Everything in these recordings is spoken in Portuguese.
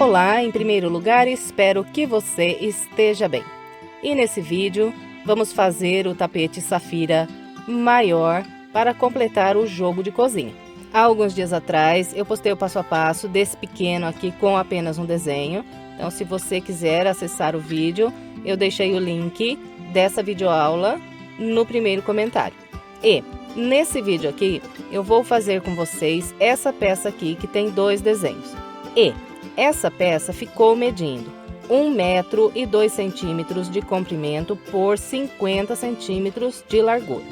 Olá, em primeiro lugar, espero que você esteja bem. E nesse vídeo, vamos fazer o tapete safira maior para completar o jogo de cozinha. Há alguns dias atrás, eu postei o passo a passo desse pequeno aqui com apenas um desenho. Então, se você quiser acessar o vídeo, eu deixei o link dessa videoaula no primeiro comentário. E nesse vídeo aqui, eu vou fazer com vocês essa peça aqui que tem dois desenhos. E essa peça ficou medindo 1,02 m de comprimento por 50 centímetros de largura.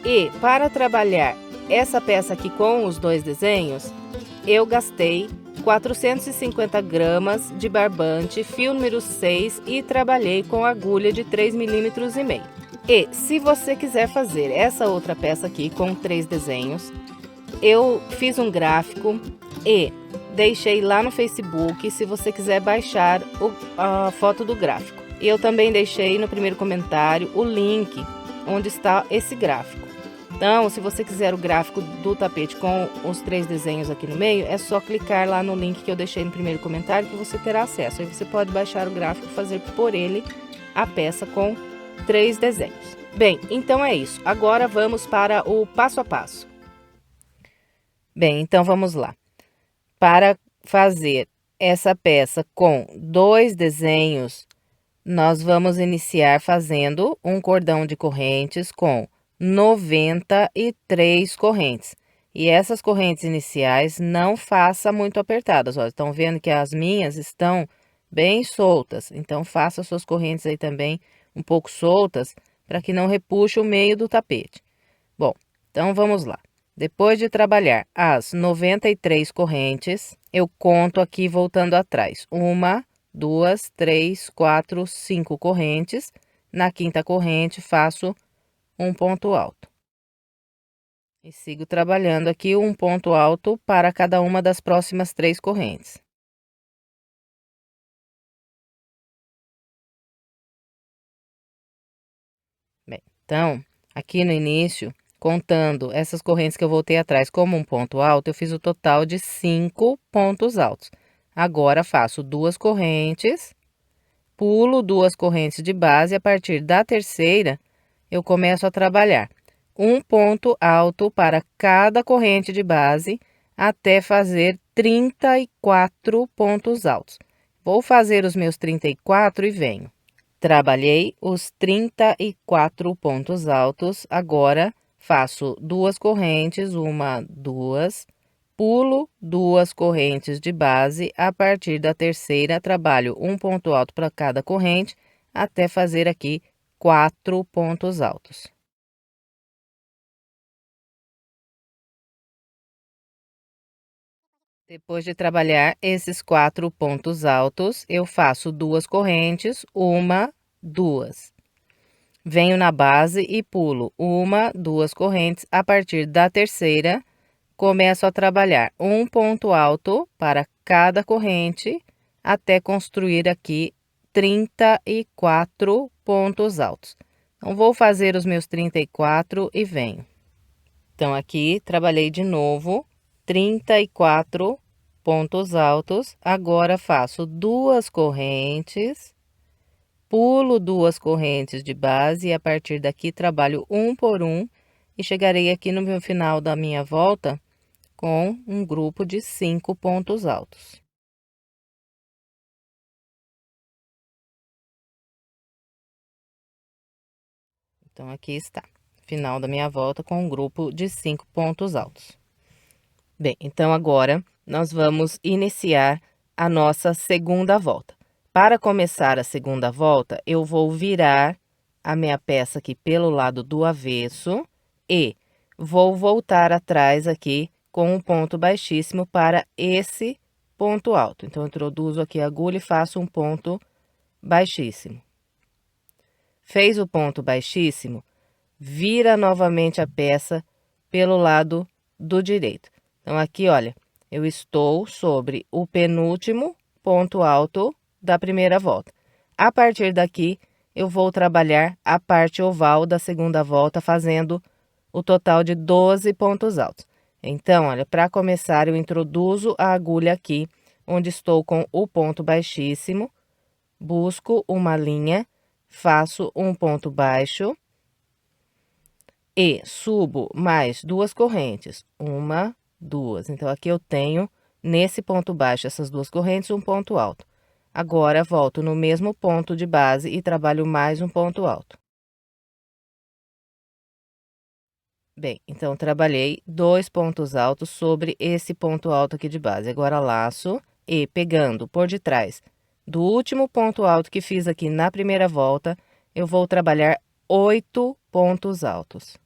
E para trabalhar essa peça aqui com os dois desenhos, eu gastei 450 gramas de barbante, fio número 6 e trabalhei com agulha de 3,5 mm. E se você quiser fazer essa outra peça aqui com 3 desenhos, eu fiz um gráfico e deixei lá no Facebook se você quiser baixar a foto do gráfico. E eu também deixei no primeiro comentário o link onde está esse gráfico. Então, se você quiser o gráfico do tapete com os 3 desenhos aqui no meio, é só clicar lá no link que eu deixei no primeiro comentário que você terá acesso. Aí você pode baixar o gráfico e fazer por ele a peça com 3 desenhos. Bem, então é isso. Agora vamos para o passo a passo. Bem, então vamos lá. Para fazer essa peça com 2 desenhos, nós vamos iniciar fazendo um cordão de correntes com 93 correntes. E essas correntes iniciais não faça muito apertadas, ó. Estão vendo que as minhas estão bem soltas. Então, faça suas correntes aí também um pouco soltas, para que não repuxe o meio do tapete. Bom, então vamos lá. Depois de trabalhar as 93 correntes, eu conto aqui voltando atrás. 1, 2, 3, 4, 5 correntes. Na quinta corrente, faço um ponto alto. E sigo trabalhando aqui um ponto alto para cada uma das próximas 3 correntes. Bem, então, aqui no início, contando essas correntes que eu voltei atrás como um ponto alto, eu fiz o total de 5 pontos altos. Agora, faço 2 correntes, pulo 2 correntes de base, e a partir da terceira, eu começo a trabalhar um ponto alto para cada corrente de base, até fazer 34 pontos altos. Vou fazer os meus 34 e venho. Trabalhei os 34 pontos altos, agora faço 2 correntes, 1, 2, pulo 2 correntes de base, a partir da terceira trabalho um ponto alto para cada corrente, até fazer aqui 4 pontos altos. Depois de trabalhar esses 4 pontos altos, eu faço 2 correntes, 1, 2. Venho na base e pulo 1, 2 correntes. A partir da terceira, começo a trabalhar um ponto alto para cada corrente, até construir aqui 34 pontos altos. Então, vou fazer os meus 34 e venho. Então, aqui, trabalhei de novo 34 pontos altos. Agora, faço 2 correntes, pulo 2 correntes de base e a partir daqui trabalho um por um e chegarei aqui no meu final da minha volta com um grupo de 5 pontos altos. Então, aqui está, final da minha volta com um grupo de 5 pontos altos. Bem, então agora nós vamos iniciar a nossa segunda volta. Para começar a segunda volta, eu vou virar a minha peça aqui pelo lado do avesso e vou voltar atrás aqui com um ponto baixíssimo para esse ponto alto. Então, eu introduzo aqui a agulha e faço um ponto baixíssimo. Fez o ponto baixíssimo, vira novamente a peça pelo lado do direito. Então, aqui, olha, eu estou sobre o penúltimo ponto alto da primeira volta. A partir daqui, eu vou trabalhar a parte oval da segunda volta, fazendo o total de 12 pontos altos. Então, olha, para começar, eu introduzo a agulha aqui onde estou com o ponto baixíssimo, busco uma linha, faço um ponto baixo e subo mais 2 correntes, 1, 2. Então, aqui eu tenho, nesse ponto baixo, essas 2 correntes, um ponto alto. Agora, volto no mesmo ponto de base e trabalho mais um ponto alto. Bem, então, trabalhei 2 pontos altos sobre esse ponto alto aqui de base. Agora, laço e pegando por detrás do último ponto alto que fiz aqui na primeira volta, eu vou trabalhar 8 pontos altos.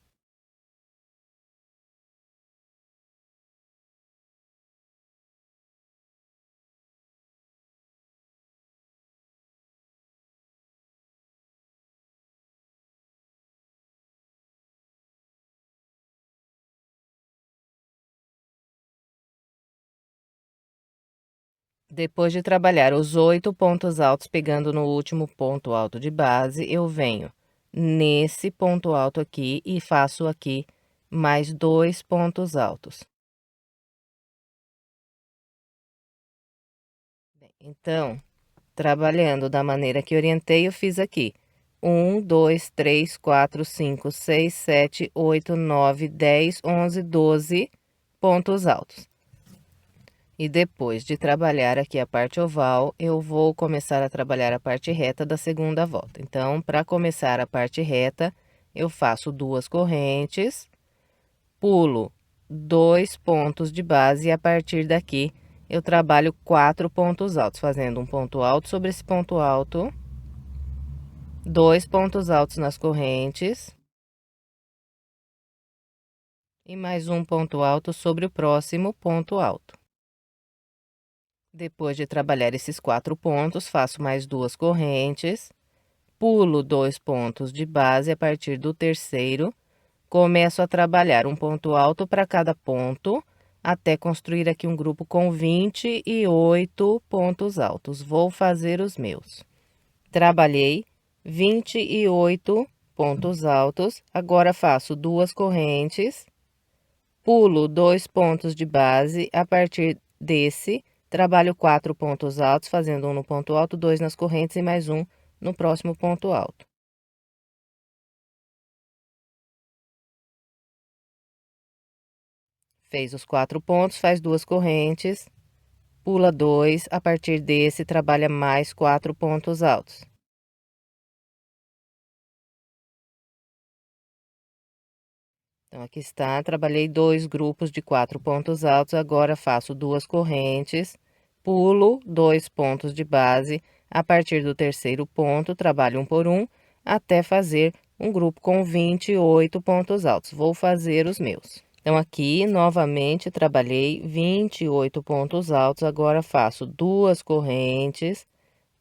Depois de trabalhar os 8 pontos altos pegando no último ponto alto de base, eu venho nesse ponto alto aqui e faço aqui mais 2 pontos altos. Bem, então, trabalhando da maneira que orientei, eu fiz aqui 1, 2, 3, 4, 5, 6, 7, 8, 9, 10, 11, 12 pontos altos. E depois de trabalhar aqui a parte oval, eu vou começar a trabalhar a parte reta da segunda volta. Então, para começar a parte reta, eu faço 2 correntes, pulo 2 pontos de base e a partir daqui eu trabalho 4 pontos altos, fazendo um ponto alto sobre esse ponto alto, 2 pontos altos nas correntes e mais um ponto alto sobre o próximo ponto alto. Depois de trabalhar esses 4 pontos, faço mais 2 correntes, pulo 2 pontos de base a partir do terceiro, começo a trabalhar um ponto alto para cada ponto, até construir aqui um grupo com 28 pontos altos. Vou fazer os meus. Trabalhei 28 pontos altos, agora faço 2 correntes, pulo 2 pontos de base, a partir desse, trabalho 4 pontos altos, fazendo um no ponto alto, 2 nas correntes e mais um no próximo ponto alto. Fez os 4 pontos, faz 2 correntes, pula 2, a partir desse, trabalha mais 4 pontos altos. Então, aqui está, trabalhei 2 grupos de 4 pontos altos, agora faço 2 correntes, pulo 2 pontos de base, a partir do terceiro ponto, trabalho um por um, até fazer um grupo com 28 pontos altos. Vou fazer os meus. Então, aqui, novamente, trabalhei 28 pontos altos, agora faço 2 correntes,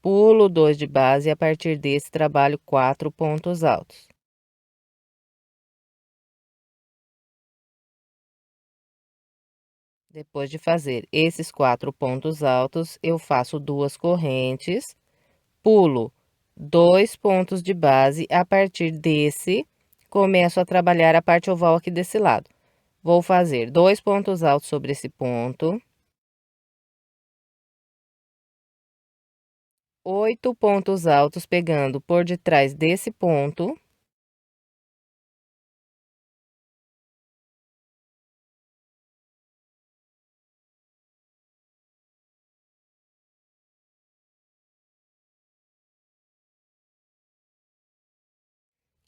pulo 2 de base e a partir desse trabalho 4 pontos altos. Depois de fazer esses 4 pontos altos, eu faço 2 correntes, pulo 2 pontos de base, a partir desse, começo a trabalhar a parte oval aqui desse lado. Vou fazer 2 pontos altos sobre esse ponto, 8 pontos altos pegando por detrás desse ponto.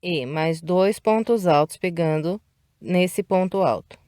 E mais 2 pontos altos pegando nesse ponto alto.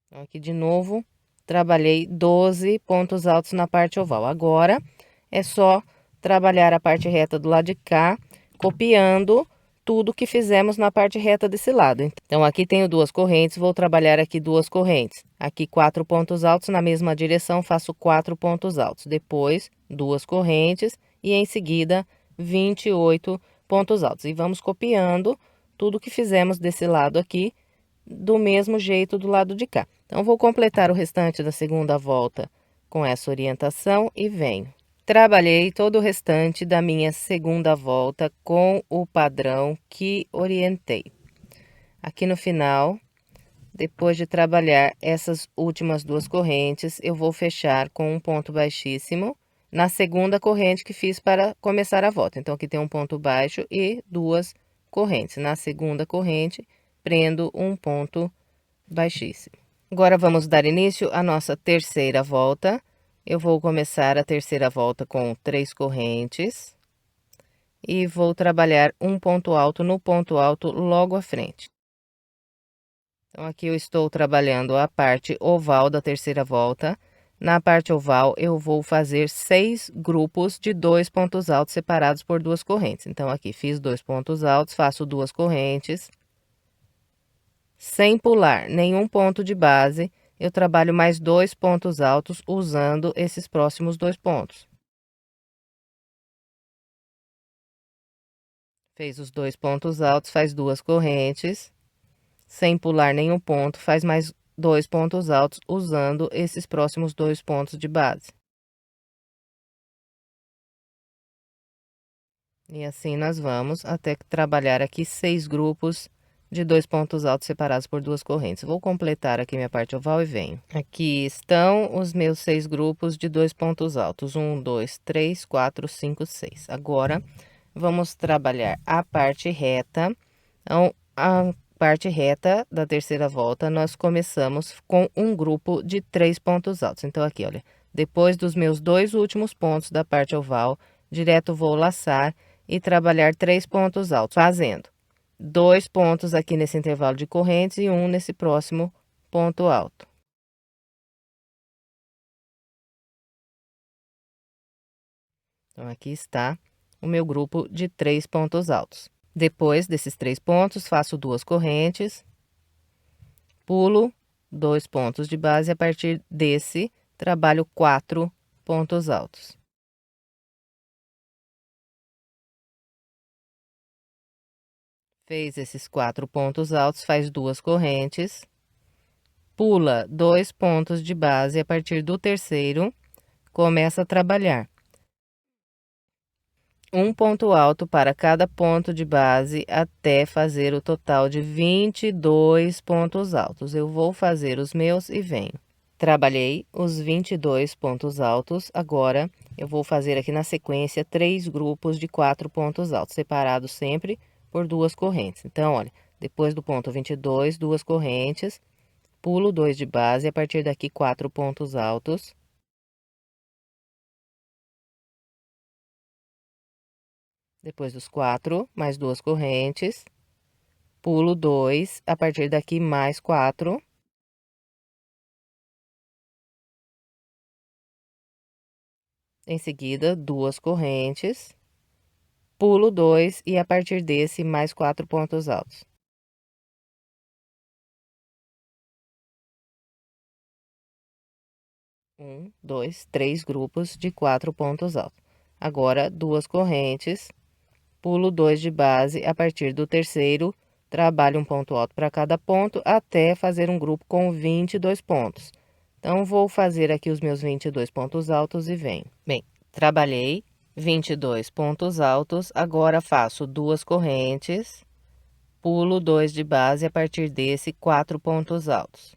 Então, aqui de novo, trabalhei 12 pontos altos na parte oval. Agora, é só trabalhar a parte reta do lado de cá, copiando tudo que fizemos na parte reta desse lado. Então, aqui tenho 2 correntes, vou trabalhar aqui 2 correntes. Aqui 4 pontos altos, na mesma direção, faço 4 pontos altos. Depois, 2 correntes e em seguida, 28 pontos altos. E vamos copiando tudo que fizemos desse lado aqui, do mesmo jeito do lado de cá. Então, vou completar o restante da segunda volta com essa orientação e venho. Trabalhei todo o restante da minha segunda volta com o padrão que orientei. Aqui no final, Depois de trabalhar essas últimas duas correntes, eu vou fechar com um ponto baixíssimo na segunda corrente que fiz para começar a volta. Então, aqui tem um ponto baixo e duas correntes. Na segunda corrente, prendo um ponto baixíssimo. Agora, vamos dar início à nossa terceira volta. Eu vou começar a terceira volta com 3 correntes. E vou trabalhar um ponto alto no ponto alto logo à frente. Então, aqui eu estou trabalhando a parte oval da terceira volta. Na parte oval, eu vou fazer 6 grupos de 2 pontos altos separados por 2 correntes. Então, aqui fiz 2 pontos altos, faço 2 correntes. Sem pular nenhum ponto de base, eu trabalho mais 2 pontos altos usando esses próximos 2 pontos. Fez os 2 pontos altos, faz 2 correntes. Sem pular nenhum ponto, faz mais 2 pontos altos usando esses próximos 2 pontos de base. E assim nós vamos até trabalhar aqui 6 grupos de 2 pontos altos separados por 2 correntes. Vou completar aqui minha parte oval e venho. Aqui estão os meus 6 grupos de 2 pontos altos. 1, 2, 3, 4, 5, 6. Agora, vamos trabalhar a parte reta. Então, a parte reta da terceira volta, nós começamos com um grupo de 3 pontos altos. Então, aqui, olha, depois dos meus 2 últimos pontos da parte oval, direto vou laçar e trabalhar 3 pontos altos, fazendo 2 pontos aqui nesse intervalo de correntes e um nesse próximo ponto alto. Então, aqui está o meu grupo de 3 pontos altos. Depois desses 3 pontos, faço 2 correntes, pulo 2 pontos de base, e a partir desse, trabalho 4 pontos altos. Fez esses 4 pontos altos, faz 2 correntes, pula 2 pontos de base, e a partir do terceiro, começa a trabalhar um ponto alto para cada ponto de base até fazer o total de 22 pontos altos. Eu vou fazer os meus e venho. Trabalhei os 22 pontos altos, agora eu vou fazer aqui na sequência 3 grupos de 4 pontos altos, separados sempre por 2 correntes. Então, olha, depois do ponto 22, 2 correntes, pulo 2 de base, e a partir daqui 4 pontos altos. Depois dos 4, mais 2 correntes, pulo 2, a partir daqui mais 4. Em seguida, 2 correntes, pulo 2 e a partir desse mais 4 pontos altos. Um, 2, 3 grupos de 4 pontos altos. Agora, 2 correntes, pulo 2 de base, a partir do terceiro, trabalho um ponto alto para cada ponto, até fazer um grupo com 22 pontos. Então, vou fazer aqui os meus 22 pontos altos e venho. Bem, trabalhei 22 pontos altos, agora faço 2 correntes, pulo 2 de base, a partir desse, 4 pontos altos.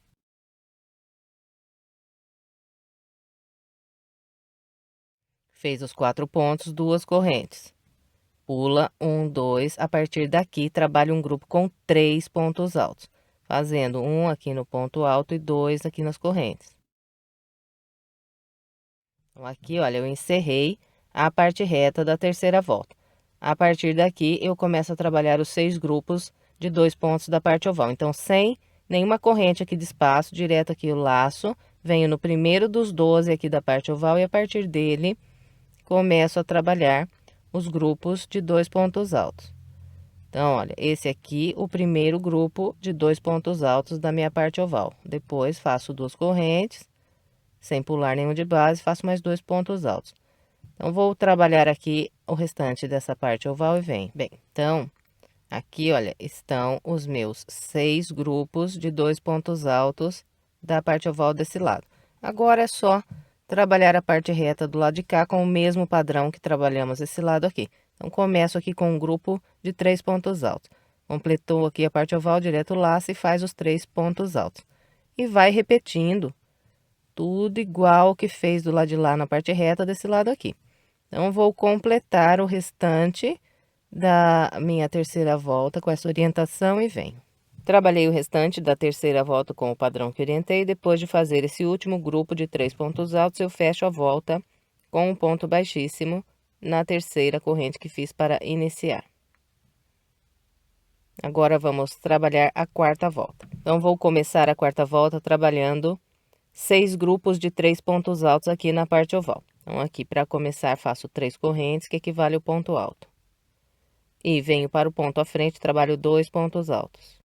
Fez os 4 pontos, 2 correntes. Pula 1, 2, a partir daqui, trabalha um grupo com 3 pontos altos, fazendo um aqui no ponto alto e 2 aqui nas correntes. Então, aqui, olha, eu encerrei a parte reta da terceira volta. A partir daqui, eu começo a trabalhar os 6 grupos de 2 pontos da parte oval. Então, sem nenhuma corrente aqui de espaço, direto aqui o laço, venho no primeiro dos 12 aqui da parte oval e a partir dele, começo a trabalhar os grupos de 2 pontos altos. Então, olha, esse aqui, o primeiro grupo de 2 pontos altos da minha parte oval. Depois, faço 2 correntes, sem pular nenhum de base, faço mais 2 pontos altos. Então, vou trabalhar aqui o restante dessa parte oval e venho. Bem, então, aqui, olha, estão os meus 6 grupos de 2 pontos altos da parte oval desse lado. Agora, é só trabalhar a parte reta do lado de cá com o mesmo padrão que trabalhamos esse lado aqui. Então, começo aqui com um grupo de 3 pontos altos. Completou aqui a parte oval, direto laço e faz os 3 pontos altos. E vai repetindo tudo igual que fez do lado de lá na parte reta desse lado aqui. Então, vou completar o restante da minha terceira volta com essa orientação e venho. Trabalhei o restante da terceira volta com o padrão que orientei. Depois de fazer esse último grupo de 3 pontos altos, eu fecho a volta com um ponto baixíssimo na terceira corrente que fiz para iniciar. Agora, vamos trabalhar a quarta volta. Então, vou começar a quarta volta trabalhando 6 grupos de 3 pontos altos aqui na parte oval. Então, aqui, para começar, faço 3 correntes, que equivale ao ponto alto. E venho para o ponto à frente, trabalho 2 pontos altos.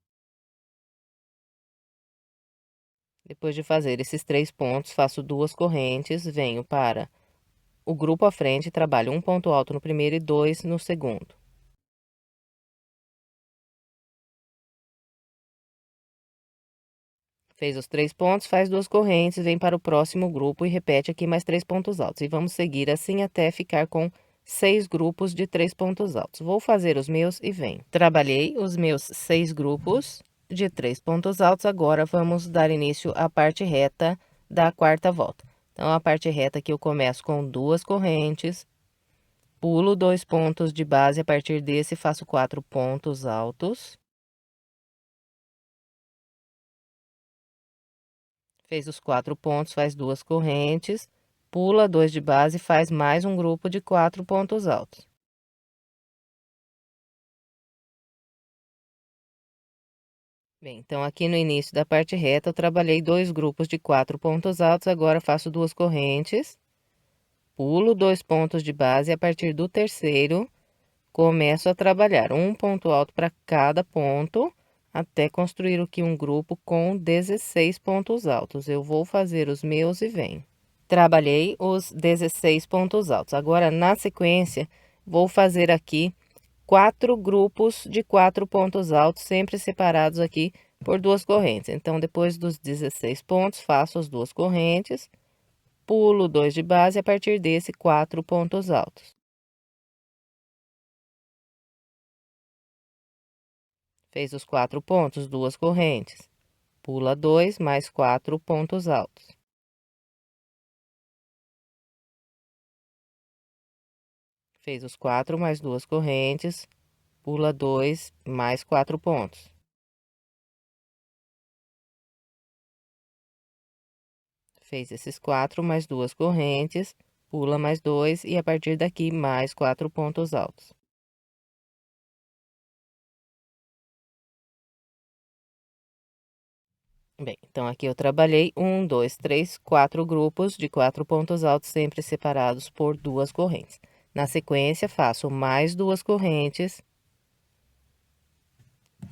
Depois de fazer esses 3 pontos, faço 2 correntes, venho para o grupo à frente, trabalho um ponto alto no primeiro e 2 no segundo. Fez os 3 pontos, faz 2 correntes, vem para o próximo grupo e repete aqui mais 3 pontos altos. E vamos seguir assim até ficar com 6 grupos de 3 pontos altos. Vou fazer os meus e venho. Trabalhei os meus 6 grupos de 3 pontos altos. Agora, vamos dar início à parte reta da quarta volta. Então, a parte reta aqui eu começo com 2 correntes, pulo 2 pontos de base, a partir desse faço 4 pontos altos. Fez os 4 pontos, faz 2 correntes, pula 2 de base e faz mais um grupo de 4 pontos altos. Bem, então aqui no início da parte reta eu trabalhei 2 grupos de 4 pontos altos, agora faço 2 correntes, pulo 2 pontos de base e a partir do terceiro começo a trabalhar um ponto alto para cada ponto, até construir aqui um grupo com 16 pontos altos. Eu vou fazer os meus e venho. Trabalhei os 16 pontos altos. Agora, na sequência, vou fazer aqui 4 grupos de 4 pontos altos, sempre separados aqui por 2 correntes. Então, depois dos 16 pontos, faço as 2 correntes, pulo 2 de base, a partir desse 4 pontos altos. Fez os 4 pontos, 2 correntes, pula 2, mais 4 pontos altos. Fez os 4 mais 2 correntes, pula 2, mais 4 pontos. Fez esses 4 mais 2 correntes, pula mais 2 e a partir daqui mais 4 pontos altos. Bem, então aqui eu trabalhei 1, 2, 3, 4 grupos de 4 pontos altos, sempre separados por 2 correntes. Na sequência, faço mais 2 correntes,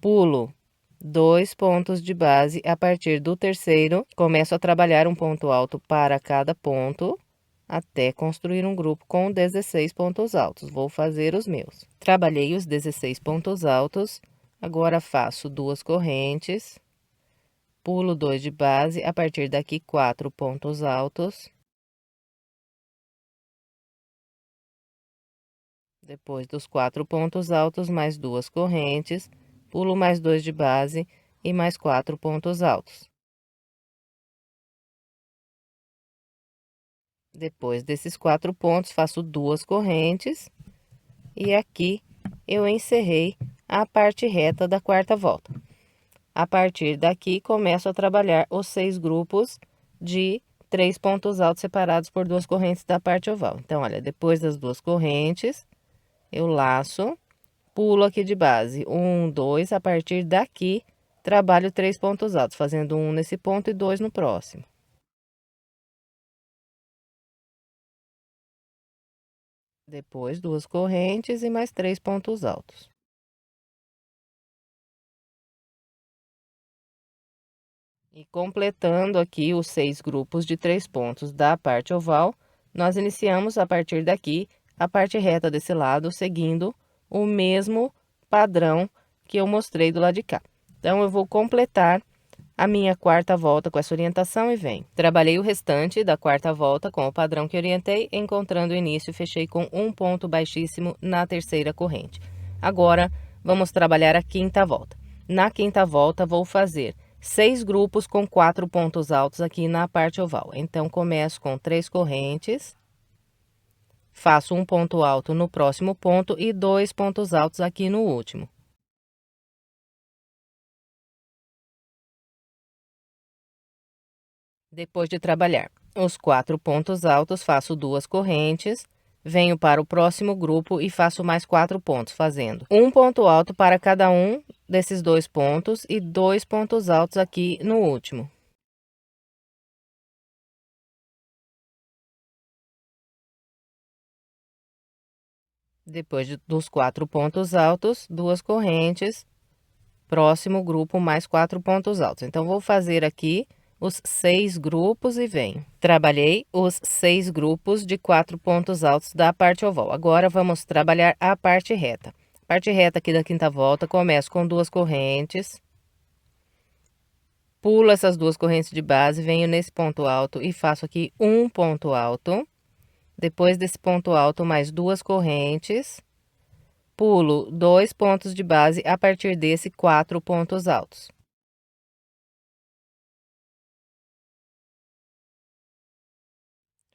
pulo 2 pontos de base, a partir do terceiro, começo a trabalhar um ponto alto para cada ponto, até construir um grupo com 16 pontos altos. Vou fazer os meus. Trabalhei os 16 pontos altos, agora faço 2 correntes, pulo 2 de base, a partir daqui 4 pontos altos. Depois dos 4 pontos altos, mais 2 correntes, pulo mais 2 de base e mais 4 pontos altos. Depois desses 4 pontos, faço 2 correntes e aqui eu encerrei a parte reta da quarta volta. A partir daqui, começo a trabalhar os 6 grupos de 3 pontos altos separados por 2 correntes da parte oval. Então, olha, depois das 2 correntes, eu laço, pulo aqui de base, 1, 2, a partir daqui, trabalho 3 pontos altos, fazendo 1 nesse ponto e 2 no próximo. Depois, 2 correntes e mais 3 pontos altos. E completando aqui os 6 grupos de 3 pontos da parte oval, nós iniciamos a partir daqui a parte reta desse lado, seguindo o mesmo padrão que eu mostrei do lado de cá. Então, eu vou completar a minha quarta volta com essa orientação e venho. Trabalhei o restante da quarta volta com o padrão que orientei, encontrando o início, fechei com um ponto baixíssimo na terceira corrente. Agora, vamos trabalhar a quinta volta. Na quinta volta, vou fazer 6 grupos com 4 pontos altos aqui na parte oval. Então, começo com 3 correntes, faço um ponto alto no próximo ponto e 2 pontos altos aqui no último. Depois de trabalhar os 4 pontos altos, faço 2 correntes, venho para o próximo grupo e faço mais 4 pontos, fazendo um ponto alto para cada um desses 2 pontos e 2 pontos altos aqui no último. Depois dos 4 pontos altos, 2 correntes, próximo grupo mais 4 pontos altos. Então, vou fazer aqui os 6 grupos e venho. Trabalhei os 6 grupos de 4 pontos altos da parte oval. Agora, vamos trabalhar a parte reta. A parte reta aqui da quinta volta, começo com 2 correntes. Pulo essas 2 correntes de base, venho nesse ponto alto e faço aqui um ponto alto. Depois desse ponto alto, mais 2 correntes. Pulo 2 pontos de base, a partir desse 4 pontos altos.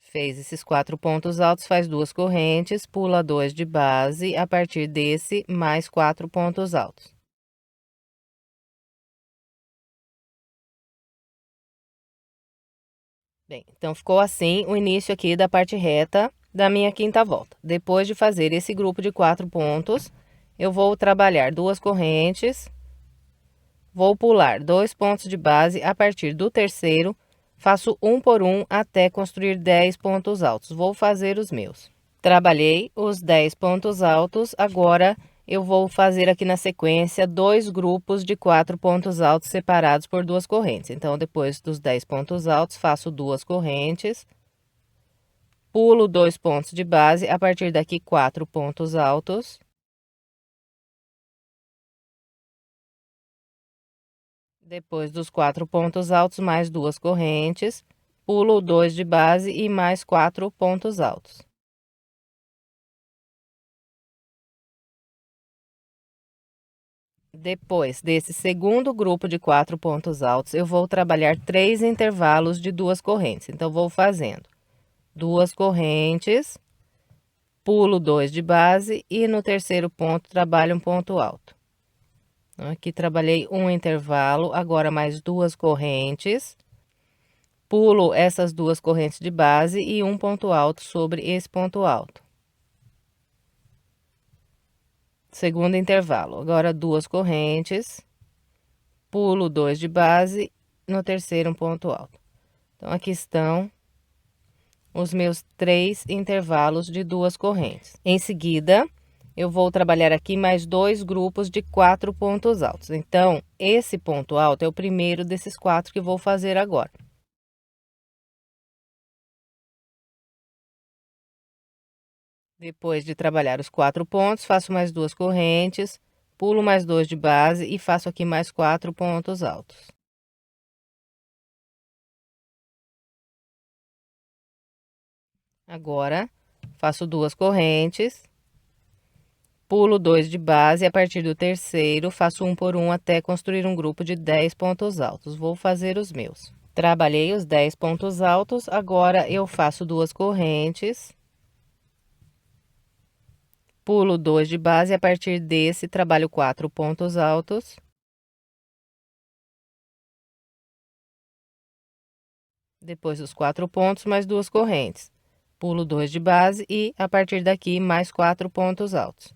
Fez esses 4 pontos altos, faz 2 correntes, pula 2 de base, a partir desse, mais 4 pontos altos. Bem, então ficou assim o início aqui da parte reta da minha quinta volta. Depois de fazer esse grupo de 4 pontos, eu vou trabalhar 2 correntes, vou pular 2 pontos de base, a partir do terceiro, faço um por um até construir 10 pontos altos. Vou fazer os meus. Trabalhei os 10 pontos altos, agora eu vou fazer aqui na sequência 2 grupos de 4 pontos altos separados por 2 correntes. Então, depois dos 10 pontos altos, faço 2 correntes, pulo 2 pontos de base, a partir daqui 4 pontos altos. Depois dos 4 pontos altos, mais 2 correntes, pulo 2 de base e mais 4 pontos altos. Depois desse segundo grupo de 4 pontos altos, eu vou trabalhar 3 intervalos de 2 correntes. Então, vou fazendo 2 correntes, pulo 2 de base e no terceiro ponto trabalho um ponto alto. Aqui trabalhei um intervalo, agora mais 2 correntes, pulo essas 2 correntes de base e um ponto alto sobre esse ponto alto. Segundo intervalo, agora 2 correntes, pulo 2 de base, no terceiro um ponto alto. Então, aqui estão os meus 3 intervalos de 2 correntes. Em seguida, eu vou trabalhar aqui mais 2 grupos de 4 pontos altos. Então, esse ponto alto é o primeiro desses 4 que vou fazer agora. Depois de trabalhar os 4 pontos, faço mais 2 correntes, pulo mais 2 de base e faço aqui mais 4 pontos altos. Agora, faço 2 correntes, pulo 2 de base, a partir do terceiro, faço um por um até construir um grupo de 10 pontos altos. Vou fazer os meus. Trabalhei os 10 pontos altos, agora eu faço 2 correntes, pulo 2 de base, a partir desse, trabalho 4 pontos altos. Depois dos 4 pontos, mais 2 correntes. Pulo 2 de base e, a partir daqui, mais 4 pontos altos.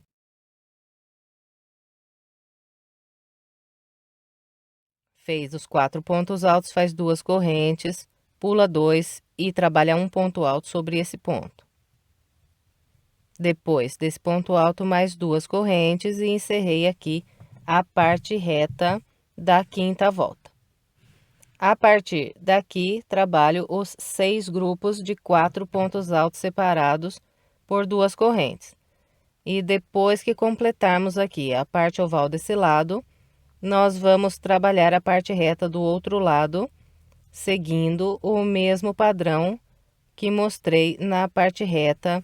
Fez os 4 pontos altos, faz 2 correntes, pula 2 e trabalha um ponto alto sobre esse ponto. Depois desse ponto alto, mais 2 correntes e encerrei aqui a parte reta da quinta volta. A partir daqui, trabalho os 6 grupos de 4 pontos altos separados por 2 correntes. E depois que completarmos aqui a parte oval desse lado, nós vamos trabalhar a parte reta do outro lado, seguindo o mesmo padrão que mostrei na parte reta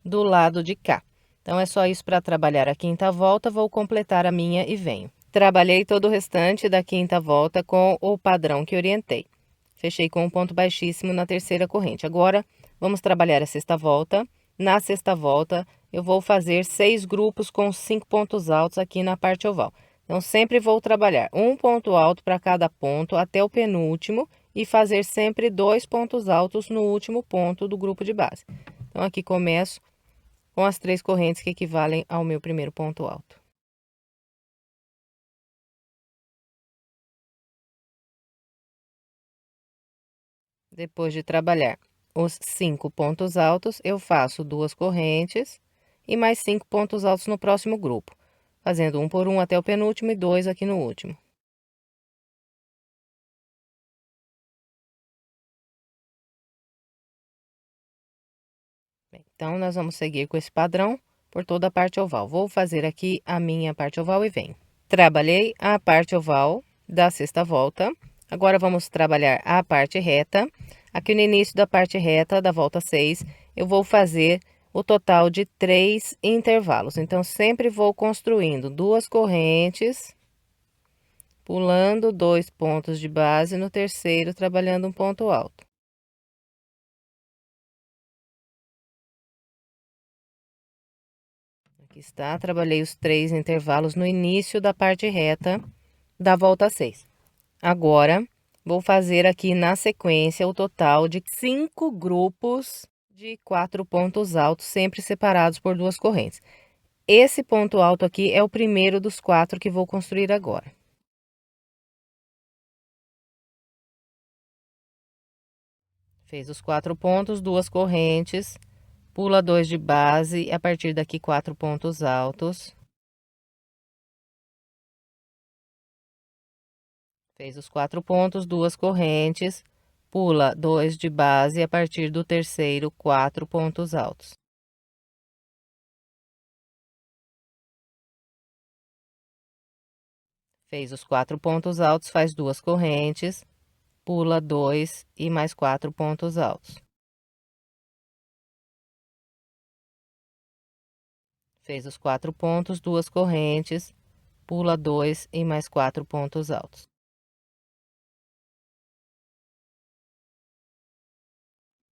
do lado de cá. Então, é só isso para trabalhar a quinta volta, vou completar a minha e venho. Trabalhei todo o restante da quinta volta com o padrão que orientei. Fechei com um ponto baixíssimo na terceira corrente. Agora, vamos trabalhar a sexta volta. Na sexta volta, eu vou fazer 6 grupos com 5 pontos altos aqui na parte oval. Então, sempre vou trabalhar um ponto alto para cada ponto até o penúltimo e fazer sempre 2 pontos altos no último ponto do grupo de base. Então, aqui começo com as 3 correntes que equivalem ao meu primeiro ponto alto. Depois de trabalhar os 5 pontos altos, eu faço 2 correntes e mais 5 pontos altos no próximo grupo, fazendo um por um até o penúltimo e 2 aqui no último. Bem, então, nós vamos seguir com esse padrão por toda a parte oval. Vou fazer aqui a minha parte oval e venho. Trabalhei a parte oval da sexta volta. Agora, vamos trabalhar a parte reta. Aqui no início da parte reta da volta 6, eu vou fazer o total de 3 intervalos. Então, sempre vou construindo 2 correntes, pulando 2 pontos de base, no terceiro trabalhando um ponto alto. Aqui está, trabalhei os 3 intervalos no início da parte reta da volta 6. Agora, vou fazer aqui na sequência o total de 5 grupos de 4 pontos altos, sempre separados por 2 correntes. Esse ponto alto aqui é o primeiro dos 4 que vou construir agora. Fez os 4 pontos, 2 correntes, pula 2 de base, e a partir daqui 4 pontos altos. Fez os 4 pontos, 2 correntes, pula 2 de base, e a partir do terceiro, 4 pontos altos. Fez os 4 pontos altos, faz 2 correntes, pula 2 e mais 4 pontos altos. Fez os 4 pontos, 2 correntes, pula 2 e mais 4 pontos altos.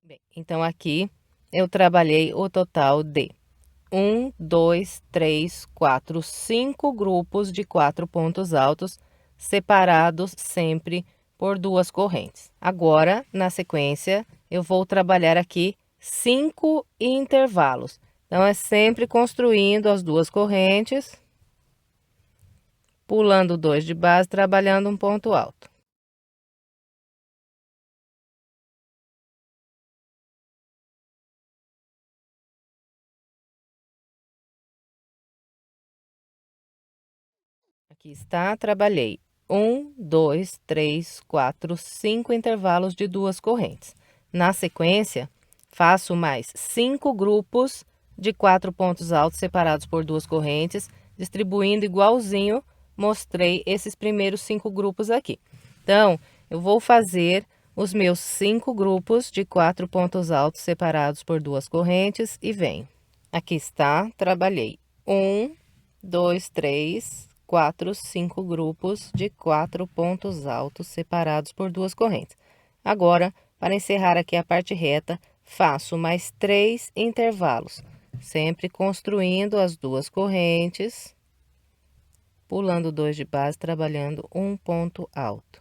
Bem, então aqui eu trabalhei o total de 1, 2, 3, 4, 5 grupos de 4 pontos altos, separados sempre por 2 correntes. Agora, na sequência, eu vou trabalhar aqui 5 intervalos. Então, é sempre construindo as 2 correntes, pulando 2 de base, trabalhando um ponto alto. Aqui está, trabalhei 1, 2, 3, 4, 5 intervalos de 2 correntes. Na sequência, faço mais 5 grupos de 4 pontos altos separados por 2 correntes, distribuindo igualzinho, mostrei esses primeiros 5 grupos aqui. Então, eu vou fazer os meus 5 grupos de 4 pontos altos separados por 2 correntes e venho. Aqui está, trabalhei 1, 2, 3, 4, 5 grupos de 4 pontos altos separados por 2 correntes. Agora, para encerrar aqui a parte reta, faço mais 3 intervalos, sempre construindo as 2 correntes, pulando 2 de base, trabalhando um ponto alto.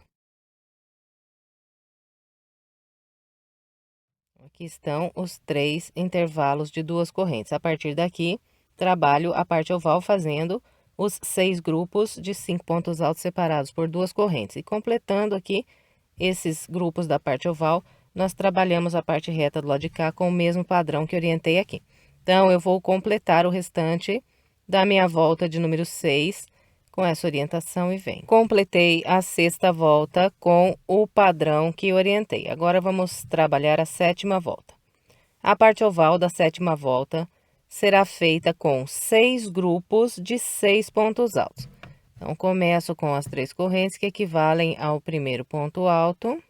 Aqui estão os 3 intervalos de 2 correntes. A partir daqui, trabalho a parte oval fazendo os 6 grupos de 5 pontos altos separados por 2 correntes. E completando aqui esses grupos da parte oval, nós trabalhamos a parte reta do lado de cá com o mesmo padrão que orientei aqui. Então, eu vou completar o restante da minha volta de número 6 com essa orientação e venho. Completei a sexta volta com o padrão que orientei. Agora, vamos trabalhar a sétima volta. A parte oval da sétima volta será feita com 6 grupos de 6 pontos altos. Então, começo com as 3 correntes que equivalem ao primeiro ponto alto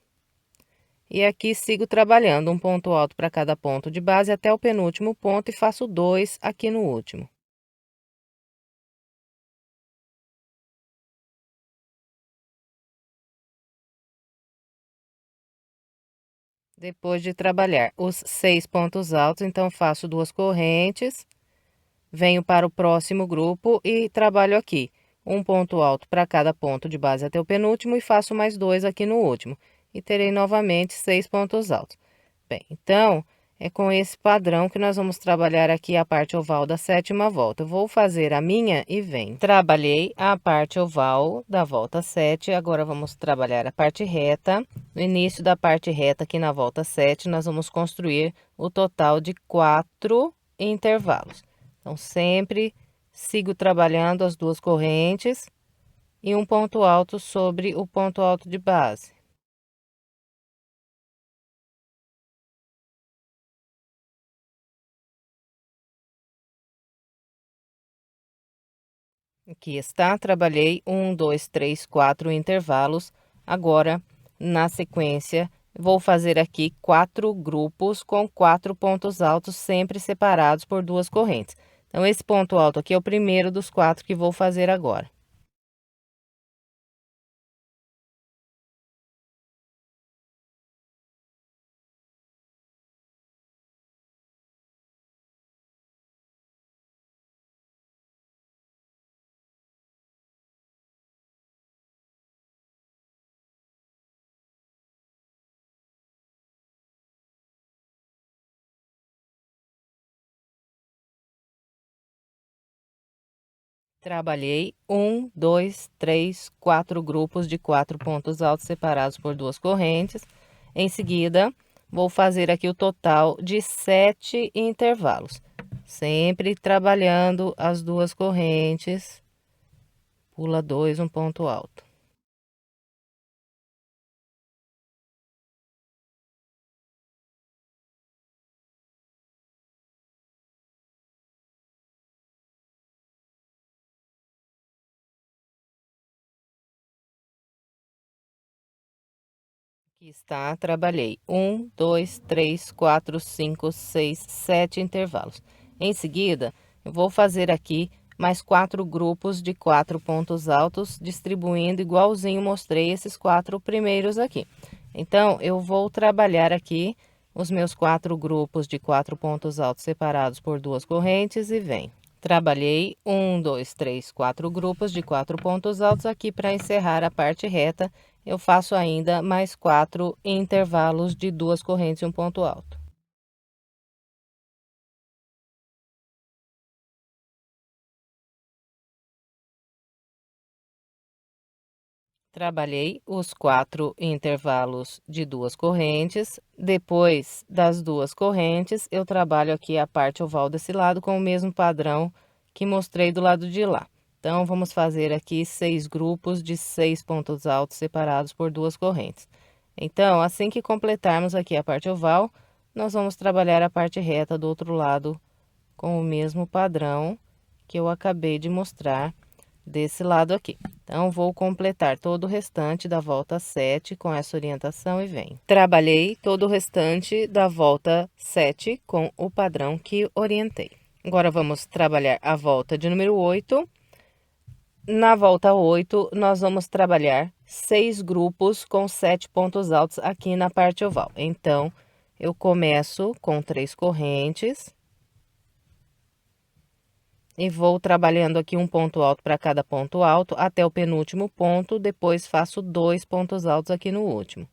E aqui sigo trabalhando um ponto alto para cada ponto de base até o penúltimo ponto e faço 2 aqui no último. Depois de trabalhar os 6 pontos altos, então faço 2 correntes, venho para o próximo grupo e trabalho aqui um ponto alto para cada ponto de base até o penúltimo e faço mais 2 aqui no último. E terei novamente 6 pontos altos. Bem, então, é com esse padrão que nós vamos trabalhar aqui a parte oval da 7ª volta. Eu vou fazer a minha e vem. Trabalhei a parte oval da volta 7, agora vamos trabalhar a parte reta. No início da parte reta, aqui na volta 7, nós vamos construir o total de 4 intervalos. Então, sempre sigo trabalhando as 2 correntes e um ponto alto sobre o ponto alto de base. Aqui está, trabalhei 1, 2, 3, 4 intervalos. Agora, na sequência, vou fazer aqui 4 grupos com 4 pontos altos, sempre separados por 2 correntes. Então, esse ponto alto aqui é o primeiro dos 4 que vou fazer agora. Trabalhei 1, 2, 3, 4 grupos de 4 pontos altos separados por 2 correntes. Em seguida, vou fazer aqui o total de 7 intervalos, sempre trabalhando as 2 correntes, pula 2, um ponto alto. Aqui está, trabalhei 1, 2, 3, 4, 5, 6, 7 intervalos. Em seguida, eu vou fazer aqui mais 4 grupos de 4 pontos altos, distribuindo igualzinho mostrei esses 4 primeiros aqui. Então, eu vou trabalhar aqui os meus 4 grupos de 4 pontos altos separados por 2 correntes e venho. Trabalhei 1, 2, 3, 4 grupos de 4 pontos altos aqui para encerrar a parte reta. Eu faço ainda mais 4 intervalos de 2 correntes e um ponto alto. Trabalhei os 4 intervalos de 2 correntes. Depois das 2 correntes, eu trabalho aqui a parte oval desse lado com o mesmo padrão que mostrei do lado de lá. Então, vamos fazer aqui 6 grupos de 6 pontos altos separados por 2 correntes. Então, assim que completarmos aqui a parte oval, nós vamos trabalhar a parte reta do outro lado com o mesmo padrão que eu acabei de mostrar desse lado aqui. Então, vou completar todo o restante da volta 7 com essa orientação e venho. Trabalhei todo o restante da volta 7 com o padrão que orientei. Agora, vamos trabalhar a volta de número 8. Na volta 8, nós vamos trabalhar 6 grupos com 7 pontos altos aqui na parte oval. Então, eu começo com 3 correntes. E vou trabalhando aqui um ponto alto para cada ponto alto até o penúltimo ponto, depois faço 2 pontos altos aqui no último.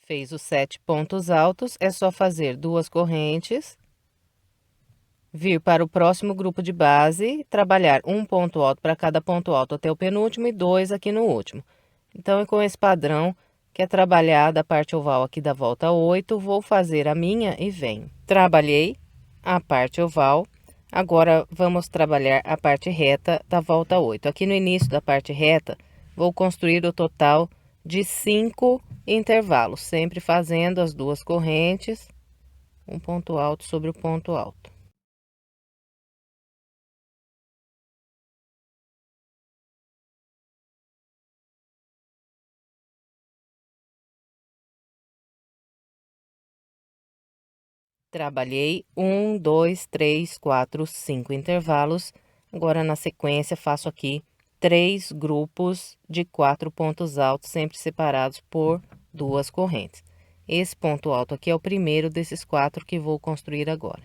Fez os 7 pontos altos, é só fazer 2 correntes, vir para o próximo grupo de base, trabalhar um ponto alto para cada ponto alto até o penúltimo e 2 aqui no último. Então, é com esse padrão que é trabalhada a parte oval aqui da volta 8, vou fazer a minha e venho. Trabalhei a parte oval, agora vamos trabalhar a parte reta da volta 8. Aqui no início da parte reta, vou construir o total de 5 intervalos, sempre fazendo as 2 correntes, um ponto alto sobre o ponto alto. Trabalhei 1, 2, 3, 4, 5 intervalos. Agora, na sequência, faço aqui 3 grupos de 4 pontos altos, sempre separados por 2 correntes. Esse ponto alto aqui é o primeiro desses 4 que vou construir agora.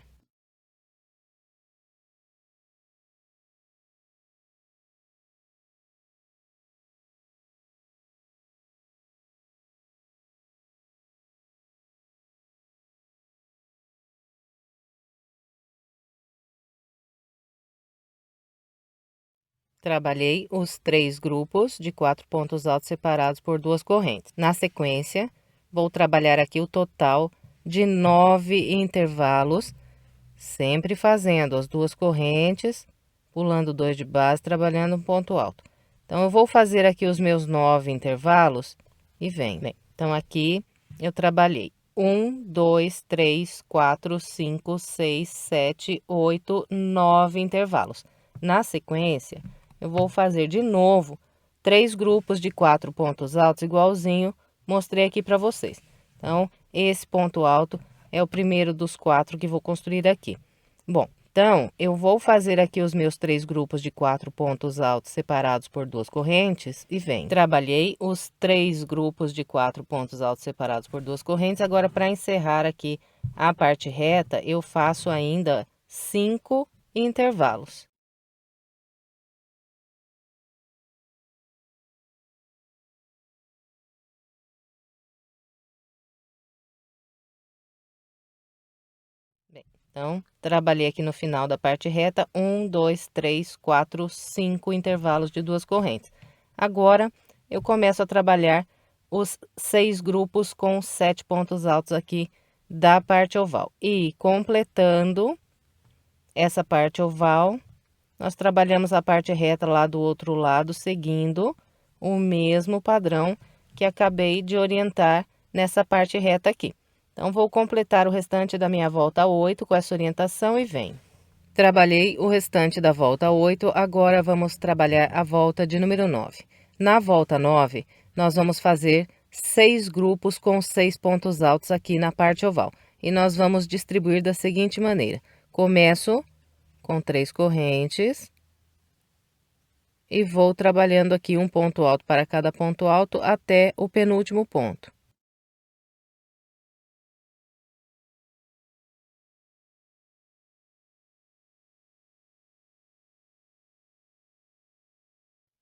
Trabalhei os 3 grupos de 4 pontos altos separados por 2 correntes. Na sequência, vou trabalhar aqui o total de 9 intervalos, sempre fazendo as 2 correntes, pulando 2 de base, trabalhando um ponto alto. Então, eu vou fazer aqui os meus 9 intervalos e venho. Bem, então, aqui eu trabalhei 1, 2, 3, 4, 5, 6, 7, 8, 9 intervalos. Na sequência, eu vou fazer de novo 3 grupos de 4 pontos altos, igualzinho mostrei aqui para vocês. Então, esse ponto alto é o primeiro dos 4 que vou construir aqui. Bom, então, eu vou fazer aqui os meus 3 grupos de 4 pontos altos separados por 2 correntes e venho. Trabalhei os 3 grupos de 4 pontos altos separados por 2 correntes. Agora, para encerrar aqui a parte reta, eu faço ainda 5 intervalos. Então, trabalhei aqui no final da parte reta, 1, 2, 3, 4, 5 intervalos de 2 correntes. Agora, eu começo a trabalhar os 6 grupos com 7 pontos altos aqui da parte oval. E, completando essa parte oval, nós trabalhamos a parte reta lá do outro lado, seguindo o mesmo padrão que acabei de orientar nessa parte reta aqui. Então, vou completar o restante da minha volta 8 com essa orientação e venho. Trabalhei o restante da volta 8, agora vamos trabalhar a volta de número 9. Na volta 9, nós vamos fazer 6 grupos com 6 pontos altos aqui na parte oval. E nós vamos distribuir da seguinte maneira. Começo com 3 correntes. E vou trabalhando aqui um ponto alto para cada ponto alto até o penúltimo ponto.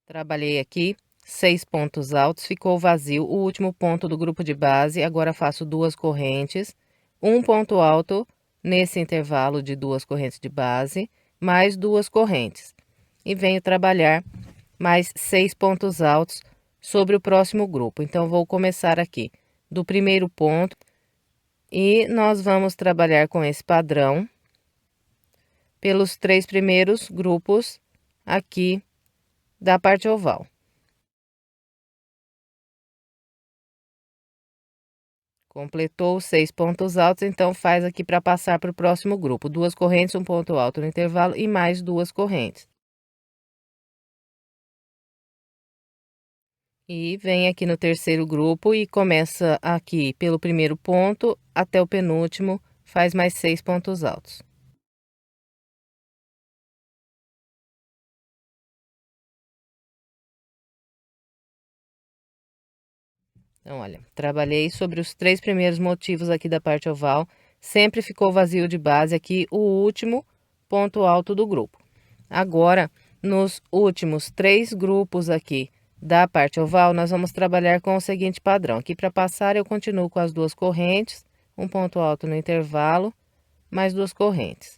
Trabalhei aqui 6 pontos altos, ficou vazio o último ponto do grupo de base. Agora faço 2 correntes, um ponto alto nesse intervalo de 2 correntes de base, mais 2 correntes. E venho trabalhar mais 6 pontos altos sobre o próximo grupo. Então, vou começar aqui do primeiro ponto e nós vamos trabalhar com esse padrão pelos 3 primeiros grupos aqui da parte oval. Completou os 6 pontos altos, então faz aqui para passar para o próximo grupo. 2 correntes, um ponto alto no intervalo e mais 2 correntes. E vem aqui no terceiro grupo e começa aqui pelo primeiro ponto até o penúltimo, faz mais 6 pontos altos. Então, olha, trabalhei sobre os 3 primeiros motivos aqui da parte oval, sempre ficou vazio de base aqui o último ponto alto do grupo. Agora, nos últimos 3 grupos aqui da parte oval, nós vamos trabalhar com o seguinte padrão. Aqui para passar, eu continuo com as 2 correntes, um ponto alto no intervalo, mais 2 correntes.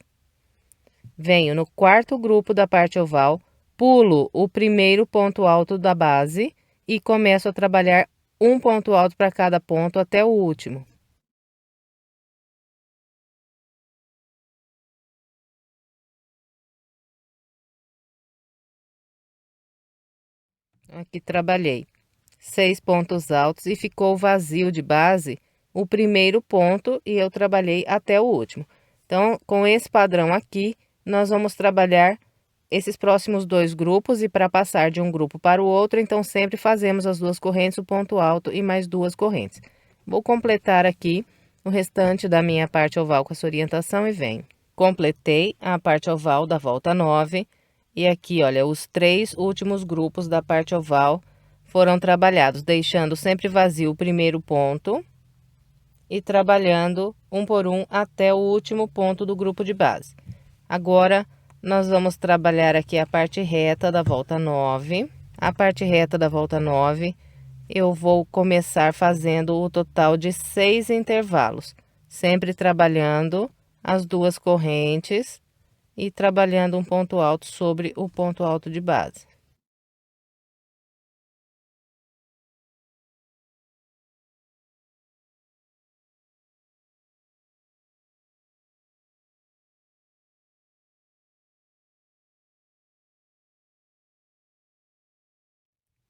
Venho no quarto grupo da parte oval, pulo o primeiro ponto alto da base e começo a trabalhar um ponto alto para cada ponto até o último. Aqui trabalhei 6 pontos altos e ficou vazio de base o primeiro ponto e eu trabalhei até o último. Então, com esse padrão aqui, nós vamos trabalhar esses próximos 2 grupos e para passar de um grupo para o outro, então sempre fazemos as 2 correntes, o ponto alto e mais 2 correntes. Vou completar aqui o restante da minha parte oval com essa orientação e venho. Completei a parte oval da volta 9 e aqui, olha, os 3 últimos grupos da parte oval foram trabalhados, deixando sempre vazio o primeiro ponto e trabalhando um por um até o último ponto do grupo de base. Agora, nós vamos trabalhar aqui a parte reta da volta 9. A parte reta da volta 9, eu vou começar fazendo o total de 6 intervalos, sempre trabalhando as duas correntes e trabalhando um ponto alto sobre o ponto alto de base.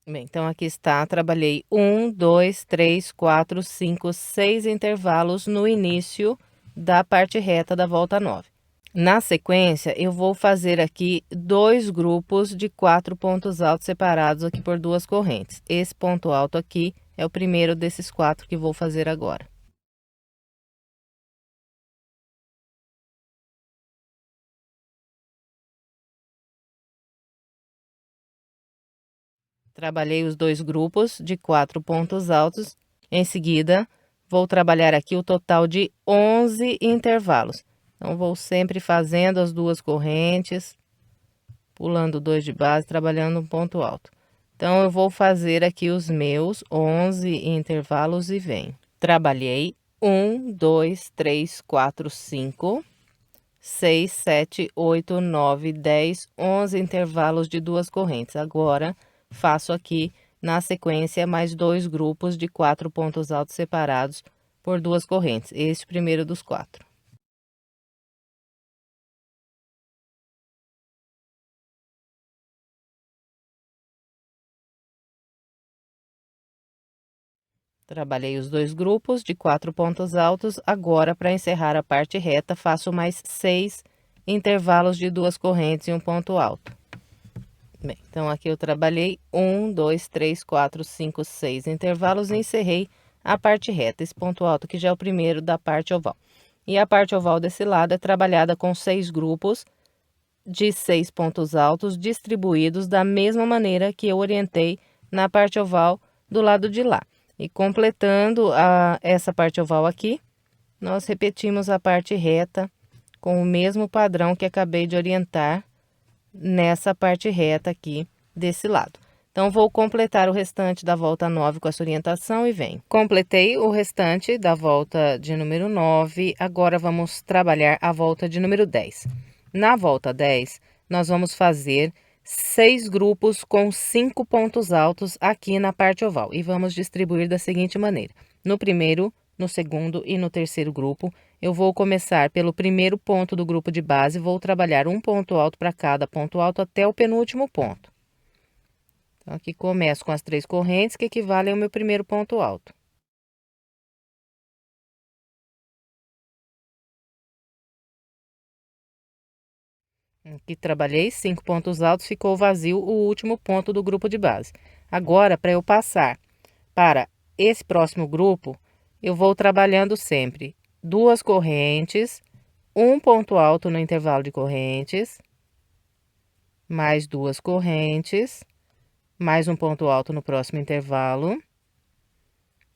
Bem, então aqui está, trabalhei 1, 2, 3, 4, 5, 6 intervalos no início da parte reta da volta 9. Na sequência, eu vou fazer aqui 2 grupos de 4 pontos altos separados aqui por 2 correntes. Esse ponto alto aqui é o primeiro desses 4 que vou fazer agora. Trabalhei os 2 grupos de 4 pontos altos. Em seguida, vou trabalhar aqui o total de 11 intervalos. Então, vou sempre fazendo as duas correntes, pulando 2 de base, trabalhando um ponto alto. Então, eu vou fazer aqui os meus 11 intervalos e venho. Trabalhei 1, 2, 3, 4, 5, 6, 7, 8, 9, 10, 11 intervalos de duas correntes. Agora, faço aqui na sequência mais 2 grupos de 4 pontos altos separados por 2 correntes. Este primeiro dos 4. Trabalhei os 2 grupos de 4 pontos altos. Agora, para encerrar a parte reta, faço mais 6 intervalos de 2 correntes e um ponto alto. Bem, então aqui eu trabalhei 1, 2, 3, 4, 5, 6 intervalos e encerrei a parte reta, esse ponto alto que já é o primeiro da parte oval. E a parte oval desse lado é trabalhada com 6 grupos de 6 pontos altos distribuídos da mesma maneira que eu orientei na parte oval do lado de lá. E completando essa parte oval aqui, nós repetimos a parte reta com o mesmo padrão que acabei de orientar nessa parte reta aqui desse lado. Então, vou completar o restante da volta 9 com essa orientação e venho. Completei o restante da volta de número 9, agora vamos trabalhar a volta de número 10. Na volta 10, nós vamos fazer 6 grupos com 5 pontos altos aqui na parte oval e vamos distribuir da seguinte maneira. No primeiro, no segundo e no terceiro grupo, eu vou começar pelo primeiro ponto do grupo de base, vou trabalhar um ponto alto para cada ponto alto até o penúltimo ponto. Então, aqui começo com as 3 correntes, que equivalem ao meu primeiro ponto alto. Aqui trabalhei 5 pontos altos, ficou vazio o último ponto do grupo de base. Agora, para eu passar para esse próximo grupo, eu vou trabalhando sempre 2 correntes, um ponto alto no intervalo de correntes, mais 2 correntes, mais um ponto alto no próximo intervalo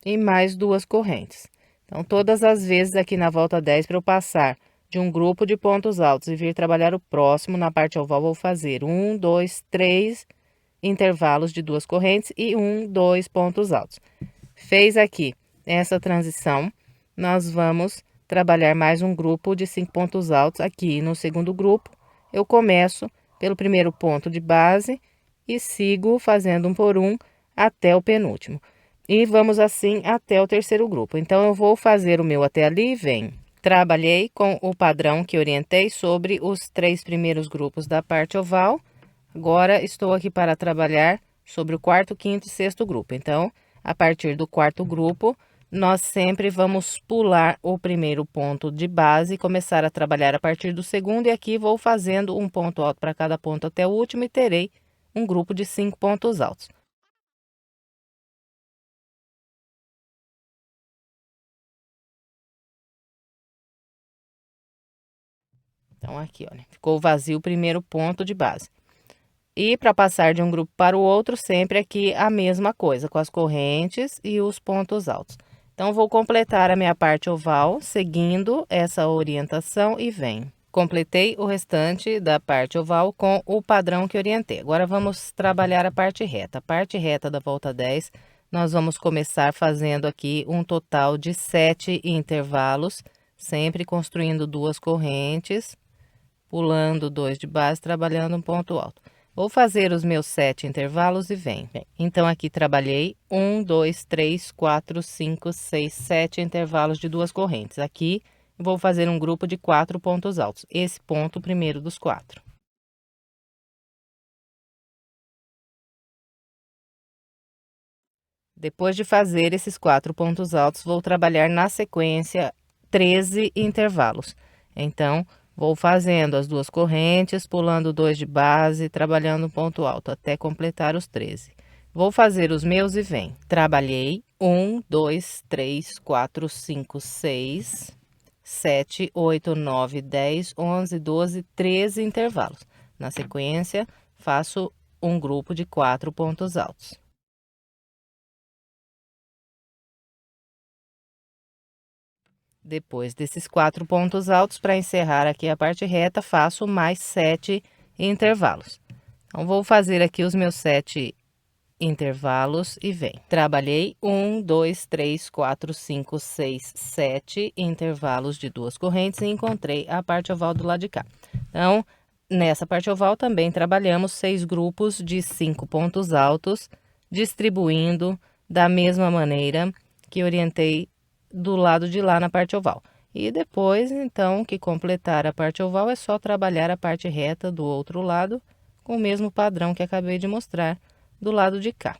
e mais 2 correntes. Então, todas as vezes aqui na volta 10, para eu passar de um grupo de pontos altos e vir trabalhar o próximo, na parte oval, vou fazer 1, 2, 3 intervalos de 2 correntes e 1, 2 pontos altos. Fez aqui essa transição, nós vamos trabalhar mais um grupo de 5 pontos altos. Aqui no segundo grupo, eu começo pelo primeiro ponto de base e sigo fazendo um por um até o penúltimo. E vamos assim até o terceiro grupo. Então, eu vou fazer o meu até ali e venho. Trabalhei com o padrão que orientei sobre os 3 primeiros grupos da parte oval. Agora, estou aqui para trabalhar sobre o quarto, quinto e sexto grupo. Então, a partir do quarto grupo, nós sempre vamos pular o primeiro ponto de base e começar a trabalhar a partir do segundo. E aqui vou fazendo um ponto alto para cada ponto até o último e terei um grupo de 5 pontos altos. Então, aqui, olha, ficou vazio o primeiro ponto de base. E para passar de um grupo para o outro, sempre aqui a mesma coisa, com as correntes e os pontos altos. Então, vou completar a minha parte oval, seguindo essa orientação e vem. Completei o restante da parte oval com o padrão que orientei. Agora, vamos trabalhar a parte reta. A parte reta da volta 10, nós vamos começar fazendo aqui um total de 7 intervalos, sempre construindo 2 correntes, pulando 2 de base, trabalhando um ponto alto. Vou fazer os meus 7 intervalos e vem. Então, aqui trabalhei 1, 2, 3, 4, 5, 6, 7 intervalos de 2 correntes. Aqui, vou fazer um grupo de 4 pontos altos. Esse ponto, o primeiro dos 4. Depois de fazer esses 4 pontos altos, vou trabalhar na sequência 13 intervalos. Então, vou fazendo as 2 correntes, pulando 2 de base, trabalhando um ponto alto até completar os 13. Vou fazer os meus e vem. Trabalhei 1, 2, 3, 4, 5, 6, 7, 8, 9, 10, 11, 12, 13 intervalos. Na sequência, faço um grupo de 4 pontos altos. Depois desses 4 pontos altos, para encerrar aqui a parte reta, faço mais 7 intervalos. Então, vou fazer aqui os meus 7 intervalos e vem. Trabalhei 1, 2, 3, 4, 5, 6, 7 intervalos de 2 correntes e encontrei a parte oval do lado de cá. Então, nessa parte oval também trabalhamos 6 grupos de 5 pontos altos, distribuindo da mesma maneira que orientei do lado de lá na parte oval. E depois, então, que completar a parte oval, é só trabalhar a parte reta do outro lado com o mesmo padrão que acabei de mostrar do lado de cá.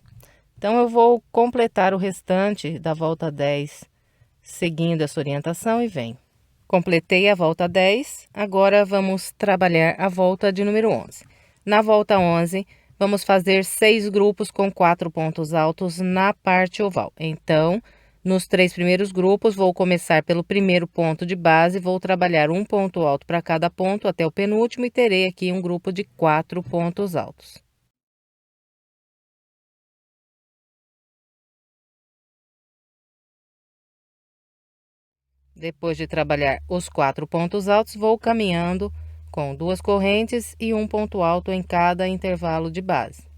Então, eu vou completar o restante da volta 10 seguindo essa orientação e vem. Completei a volta 10, agora vamos trabalhar a volta de número 11. Na volta 11, vamos fazer 6 grupos com 4 pontos altos na parte oval. Então, nos 3 primeiros grupos, vou começar pelo primeiro ponto de base, vou trabalhar um ponto alto para cada ponto até o penúltimo e terei aqui um grupo de 4 pontos altos. Depois de trabalhar os 4 pontos altos, vou caminhando com 2 correntes e um ponto alto em cada intervalo de base.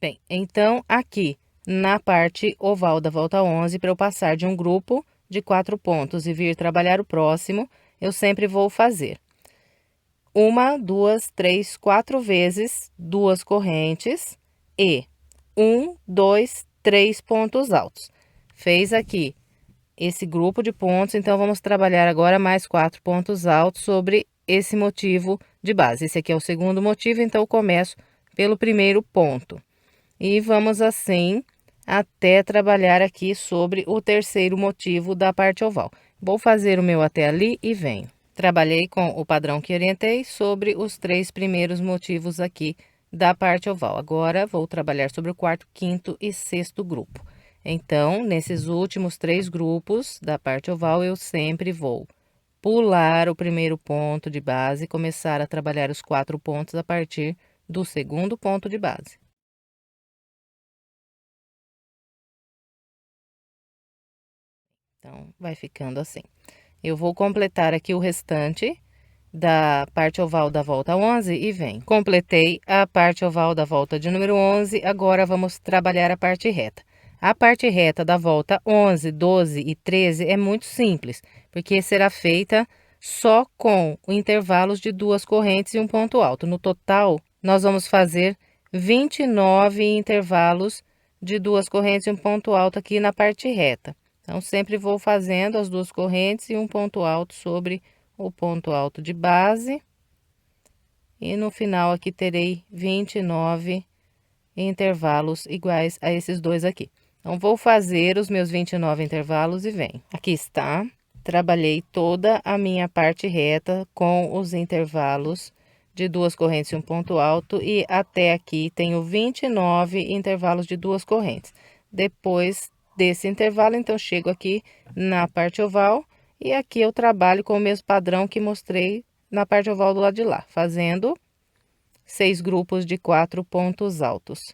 Bem, então, aqui na parte oval da volta 11, para eu passar de um grupo de 4 pontos e vir trabalhar o próximo, eu sempre vou fazer 1, 2, 3, 4 vezes 2 correntes e 1, 2, 3 pontos altos. Fez aqui esse grupo de pontos, então vamos trabalhar agora mais 4 pontos altos sobre esse motivo de base. Esse aqui é o segundo motivo, então eu começo pelo primeiro ponto. E vamos assim até trabalhar aqui sobre o terceiro motivo da parte oval. Vou fazer o meu até ali e venho. Trabalhei com o padrão que orientei sobre os 3 primeiros motivos aqui da parte oval. Agora, vou trabalhar sobre o quarto, quinto e sexto grupo. Então, nesses últimos 3 grupos da parte oval, eu sempre vou pular o primeiro ponto de base e começar a trabalhar os 4 pontos a partir do segundo ponto de base. Então, vai ficando assim. Eu vou completar aqui o restante da parte oval da volta 11 e vem. Completei a parte oval da volta de número 11, agora vamos trabalhar a parte reta. A parte reta da volta 11, 12 e 13 é muito simples, porque será feita só com intervalos de 2 correntes e um ponto alto. No total, nós vamos fazer 29 intervalos de 2 correntes e um ponto alto aqui na parte reta. Então, sempre vou fazendo as 2 correntes e um ponto alto sobre o ponto alto de base. E no final aqui terei 29 intervalos iguais a esses dois aqui. Então, vou fazer os meus 29 intervalos e vem. Aqui está. Trabalhei toda a minha parte reta com os intervalos de 2 correntes e um ponto alto. E até aqui tenho 29 intervalos de 2 correntes. depois desse intervalo. Então, chego aqui na parte oval e aqui eu trabalho com o mesmo padrão que mostrei na parte oval do lado de lá, fazendo 6 grupos de 4 pontos altos.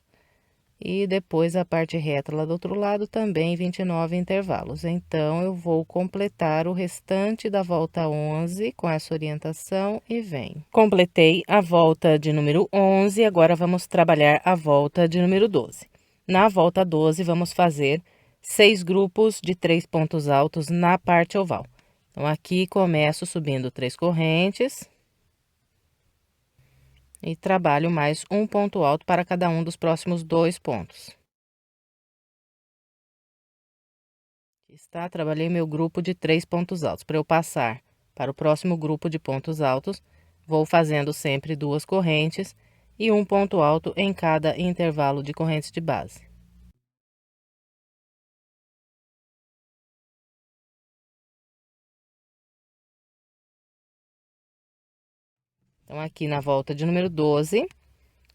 E depois a parte reta lá do outro lado também 29 intervalos. Então, eu vou completar o restante da volta 11 com essa orientação e venho. Completei a volta de número 11, agora vamos trabalhar a volta de número 12. Na volta 12, vamos fazer 6 grupos de 3 pontos altos na parte oval. Então, aqui começo subindo 3 correntes. E trabalho mais um ponto alto para cada um dos próximos 2 pontos. Está, trabalhei meu grupo de 3 pontos altos. Para eu passar para o próximo grupo de pontos altos, vou fazendo sempre 2 correntes e um ponto alto em cada intervalo de correntes de base. Então, aqui na volta de número 12,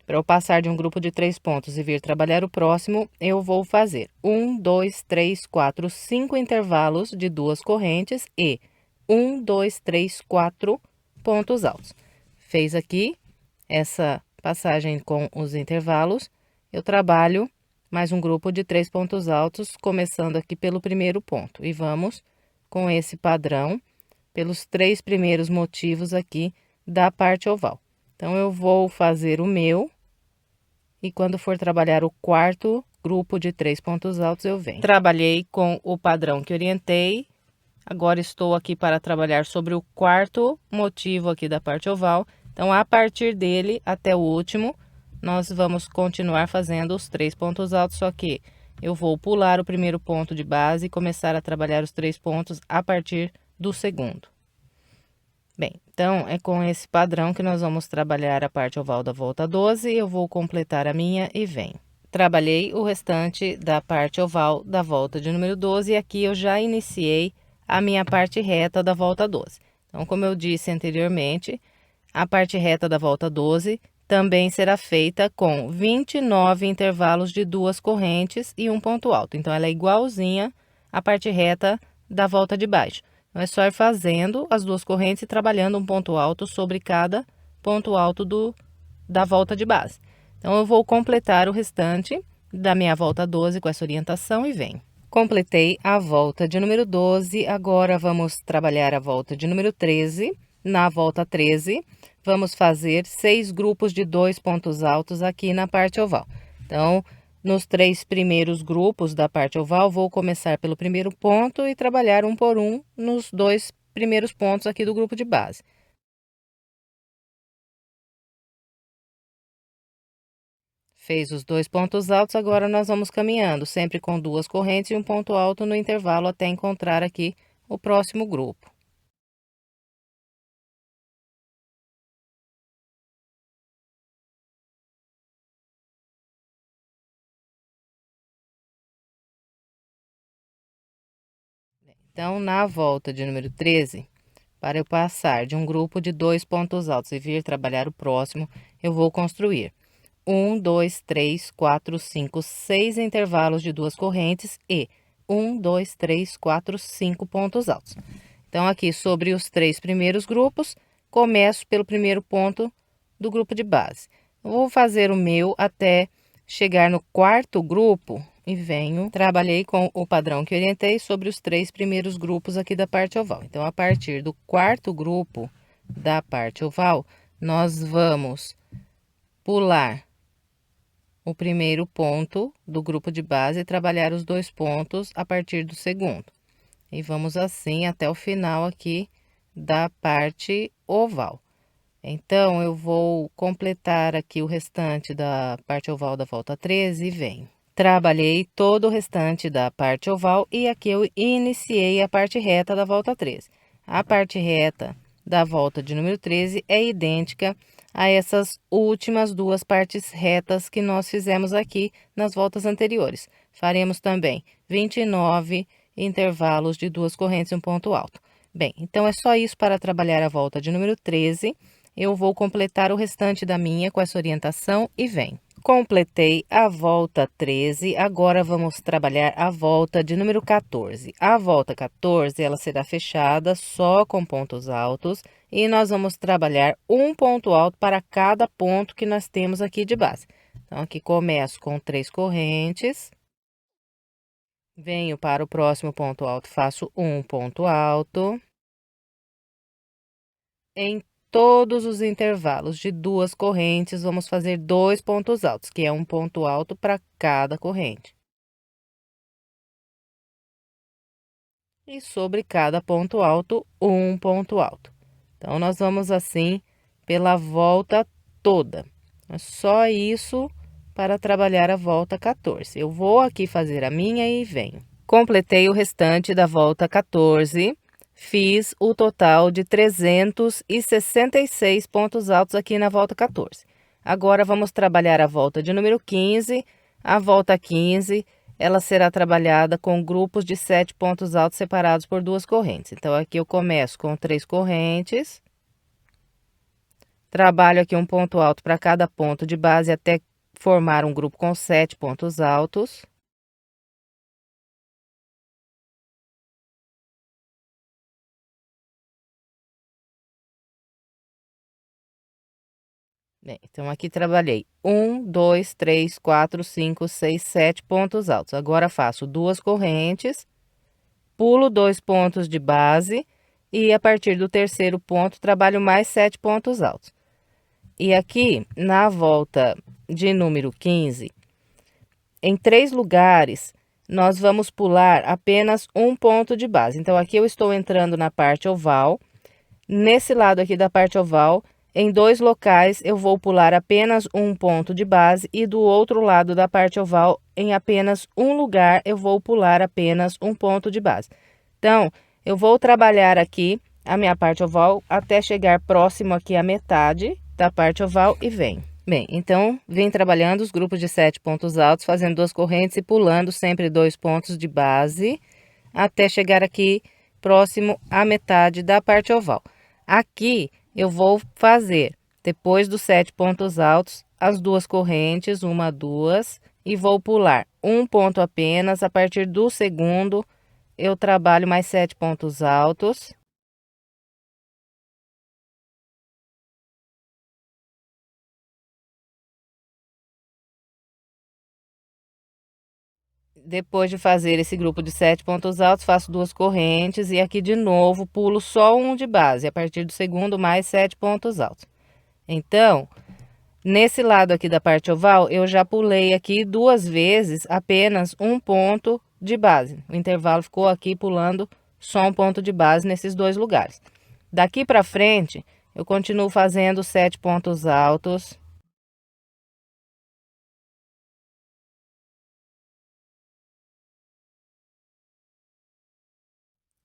para eu passar de um grupo de 3 pontos e vir trabalhar o próximo, eu vou fazer 1, 2, 3, 4, 5 intervalos de 2 correntes e 1, 2, 3, 4 pontos altos. Fez aqui essa passagem com os intervalos, eu trabalho mais um grupo de 3 pontos altos, começando aqui pelo primeiro ponto. E vamos com esse padrão pelos 3 primeiros motivos aqui da parte oval. Então, eu vou fazer o meu, e quando for trabalhar o quarto grupo de 3 pontos altos, eu venho. Trabalhei com o padrão que orientei, agora estou aqui para trabalhar sobre o quarto motivo aqui da parte oval. Então, a partir dele até o último, nós vamos continuar fazendo os 3 pontos altos, só que eu vou pular o primeiro ponto de base e começar a trabalhar os 3 pontos a partir do segundo. Bem, então, é com esse padrão que nós vamos trabalhar a parte oval da volta 12, eu vou completar a minha e venho. Trabalhei o restante da parte oval da volta de número 12 e aqui eu já iniciei a minha parte reta da volta 12. Então, como eu disse anteriormente, a parte reta da volta 12 também será feita com 29 intervalos de 2 correntes e um ponto alto. Então, ela é igualzinha à parte reta da volta de baixo. Então, é só ir fazendo as 2 correntes e trabalhando um ponto alto sobre cada ponto alto da volta de base. Então, eu vou completar o restante da minha volta 12 com essa orientação e venho. Completei a volta de número 12, agora vamos trabalhar a volta de número 13. Na volta 13, vamos fazer 6 grupos de 2 pontos altos aqui na parte oval. Então, nos 3 primeiros grupos da parte oval, vou começar pelo primeiro ponto e trabalhar um por um nos 2 primeiros pontos aqui do grupo de base. Fez os 2 pontos altos, agora nós vamos caminhando, sempre com 2 correntes e um ponto alto no intervalo até encontrar aqui o próximo grupo. Então, na volta de número 13, para eu passar de um grupo de 2 pontos altos e vir trabalhar o próximo, eu vou construir 1, 2, 3, 4, 5, 6 intervalos de 2 correntes e 1, 2, 3, 4, 5 pontos altos. Então, aqui sobre os 3 primeiros grupos, começo pelo primeiro ponto do grupo de base. Eu vou fazer o meu até chegar no quarto grupo e venho, trabalhei com o padrão que orientei sobre os 3 primeiros grupos aqui da parte oval. Então, a partir do quarto grupo da parte oval, nós vamos pular o primeiro ponto do grupo de base e trabalhar os 2 pontos a partir do segundo. E vamos assim até o final aqui da parte oval. Então, eu vou completar aqui o restante da parte oval da volta 13 e venho. Trabalhei todo o restante da parte oval e aqui eu iniciei a parte reta da volta 13. A parte reta da volta de número 13 é idêntica a essas últimas 2 partes retas que nós fizemos aqui nas voltas anteriores. Faremos também 29 intervalos de 2 correntes e um ponto alto. Bem, então é só isso para trabalhar a volta de número 13. Eu vou completar o restante da minha com essa orientação e venho. Completei a volta 13, agora vamos trabalhar a volta de número 14. A volta 14, ela será fechada só com pontos altos e nós vamos trabalhar um ponto alto para cada ponto que nós temos aqui de base. Então, aqui começo com 3 correntes, venho para o próximo ponto alto, faço um ponto alto. Em todos os intervalos de 2 correntes, vamos fazer 2 pontos altos, que é um ponto alto para cada corrente. E sobre cada ponto alto, um ponto alto. Então, nós vamos assim pela volta toda. É só isso para trabalhar a volta 14. Eu vou aqui fazer a minha e venho. Completei o restante da volta 14. Fiz o total de 366 pontos altos aqui na volta 14. Agora, vamos trabalhar a volta de número 15. A volta 15, ela será trabalhada com grupos de 7 pontos altos separados por 2 correntes. Então, aqui eu começo com 3 correntes. Trabalho aqui um ponto alto para cada ponto de base até formar um grupo com 7 pontos altos. Bem, então aqui trabalhei 1, 2, 3, 4, 5, 6, 7 pontos altos. Agora faço 2 correntes, pulo 2 pontos de base e a partir do terceiro ponto trabalho mais 7 pontos altos. E aqui na volta de número 15, em 3 lugares, nós vamos pular apenas um ponto de base. Então, aqui eu estou entrando na parte oval. Nesse lado aqui da parte oval, em 2 locais, eu vou pular apenas um ponto de base e do outro lado da parte oval, em apenas um lugar, eu vou pular apenas um ponto de base. Então, eu vou trabalhar aqui a minha parte oval até chegar próximo aqui à metade da parte oval e venho. Bem, então, vim trabalhando os grupos de 7 pontos altos, fazendo 2 correntes e pulando sempre 2 pontos de base, até chegar aqui próximo à metade da parte oval. Aqui, eu vou fazer, depois dos 7 pontos altos, as 2 correntes, 1, 2, e vou pular um ponto apenas. A partir do segundo, eu trabalho mais 7 pontos altos. Depois de fazer esse grupo de 7 pontos altos, faço 2 correntes e aqui de novo pulo só um de base, a partir do segundo mais 7 pontos altos. Então, nesse lado aqui da parte oval, eu já pulei aqui 2 vezes apenas um ponto de base. O intervalo ficou aqui pulando só um ponto de base nesses 2 lugares. Daqui para frente, eu continuo fazendo 7 pontos altos.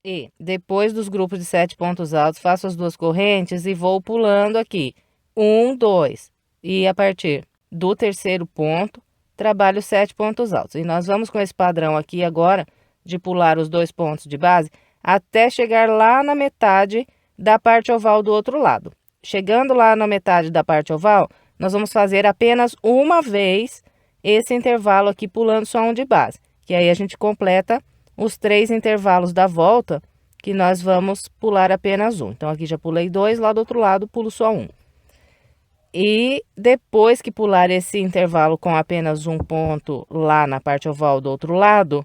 E depois dos grupos de 7 pontos altos, faço as 2 correntes e vou pulando aqui. 1, 2. E a partir do terceiro ponto, trabalho 7 pontos altos. E nós vamos com esse padrão aqui agora, de pular os 2 pontos de base, até chegar lá na metade da parte oval do outro lado. Chegando lá na metade da parte oval, nós vamos fazer apenas uma vez esse intervalo aqui, pulando só um de base. Que aí a gente completa os 3 intervalos da volta, que nós vamos pular apenas um. Então, aqui já pulei 2, lá do outro lado pulo só um. E depois que pular esse intervalo com apenas um ponto lá na parte oval do outro lado,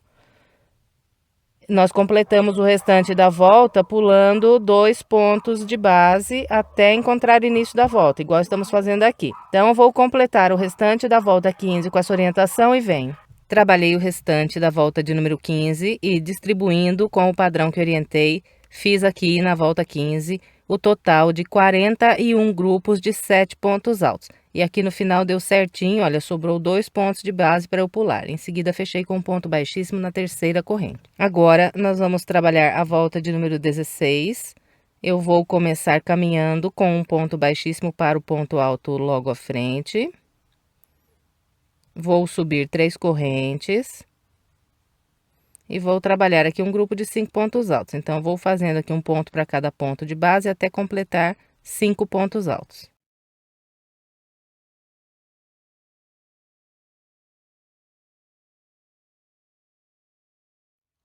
nós completamos o restante da volta pulando 2 pontos de base até encontrar o início da volta, igual estamos fazendo aqui. Então, eu vou completar o restante da volta 15 com essa orientação e venho. Trabalhei o restante da volta de número 15 e distribuindo com o padrão que orientei, fiz aqui na volta 15 o total de 41 grupos de 7 pontos altos. E aqui no final deu certinho, olha, sobrou 2 pontos de base para eu pular. Em seguida, fechei com um ponto baixíssimo na terceira corrente. Agora, nós vamos trabalhar a volta de número 16. Eu vou começar caminhando com um ponto baixíssimo para o ponto alto logo à frente. Vou subir 3 correntes e vou trabalhar aqui um grupo de 5 pontos altos. Então, vou fazendo aqui um ponto para cada ponto de base até completar 5 pontos altos.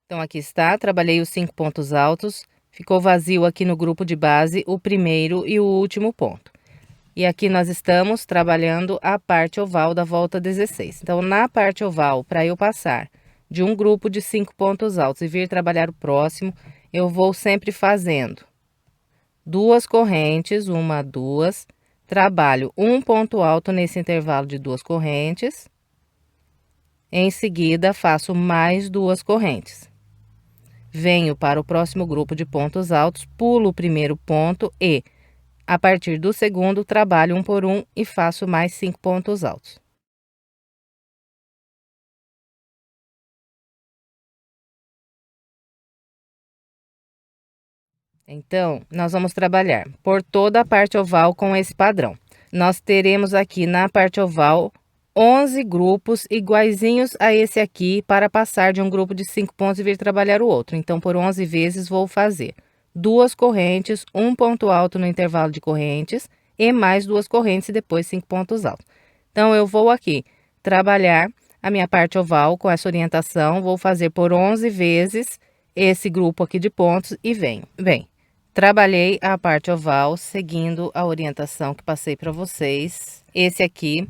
Então, aqui está, trabalhei os 5 pontos altos, ficou vazio aqui no grupo de base o primeiro e o último ponto. E aqui nós estamos trabalhando a parte oval da volta 16. Então, na parte oval, para eu passar de um grupo de 5 pontos altos e vir trabalhar o próximo, eu vou sempre fazendo 2 correntes, 1, 2, trabalho um ponto alto nesse intervalo de 2 correntes. Em seguida, faço mais 2 correntes. Venho para o próximo grupo de pontos altos, pulo o primeiro ponto e, a partir do segundo, trabalho um por um e faço mais 5 pontos altos. Então, nós vamos trabalhar por toda a parte oval com esse padrão. Nós teremos aqui na parte oval 11 grupos iguaizinhos a esse aqui para passar de um grupo de 5 pontos e vir trabalhar o outro. Então, por 11 vezes, vou fazer 2 correntes, um ponto alto no intervalo de correntes e mais 2 correntes e depois 5 pontos altos. Então, eu vou aqui trabalhar a minha parte oval com essa orientação, vou fazer por 11 vezes esse grupo aqui de pontos e venho. Bem, trabalhei a parte oval seguindo a orientação que passei para vocês. Esse aqui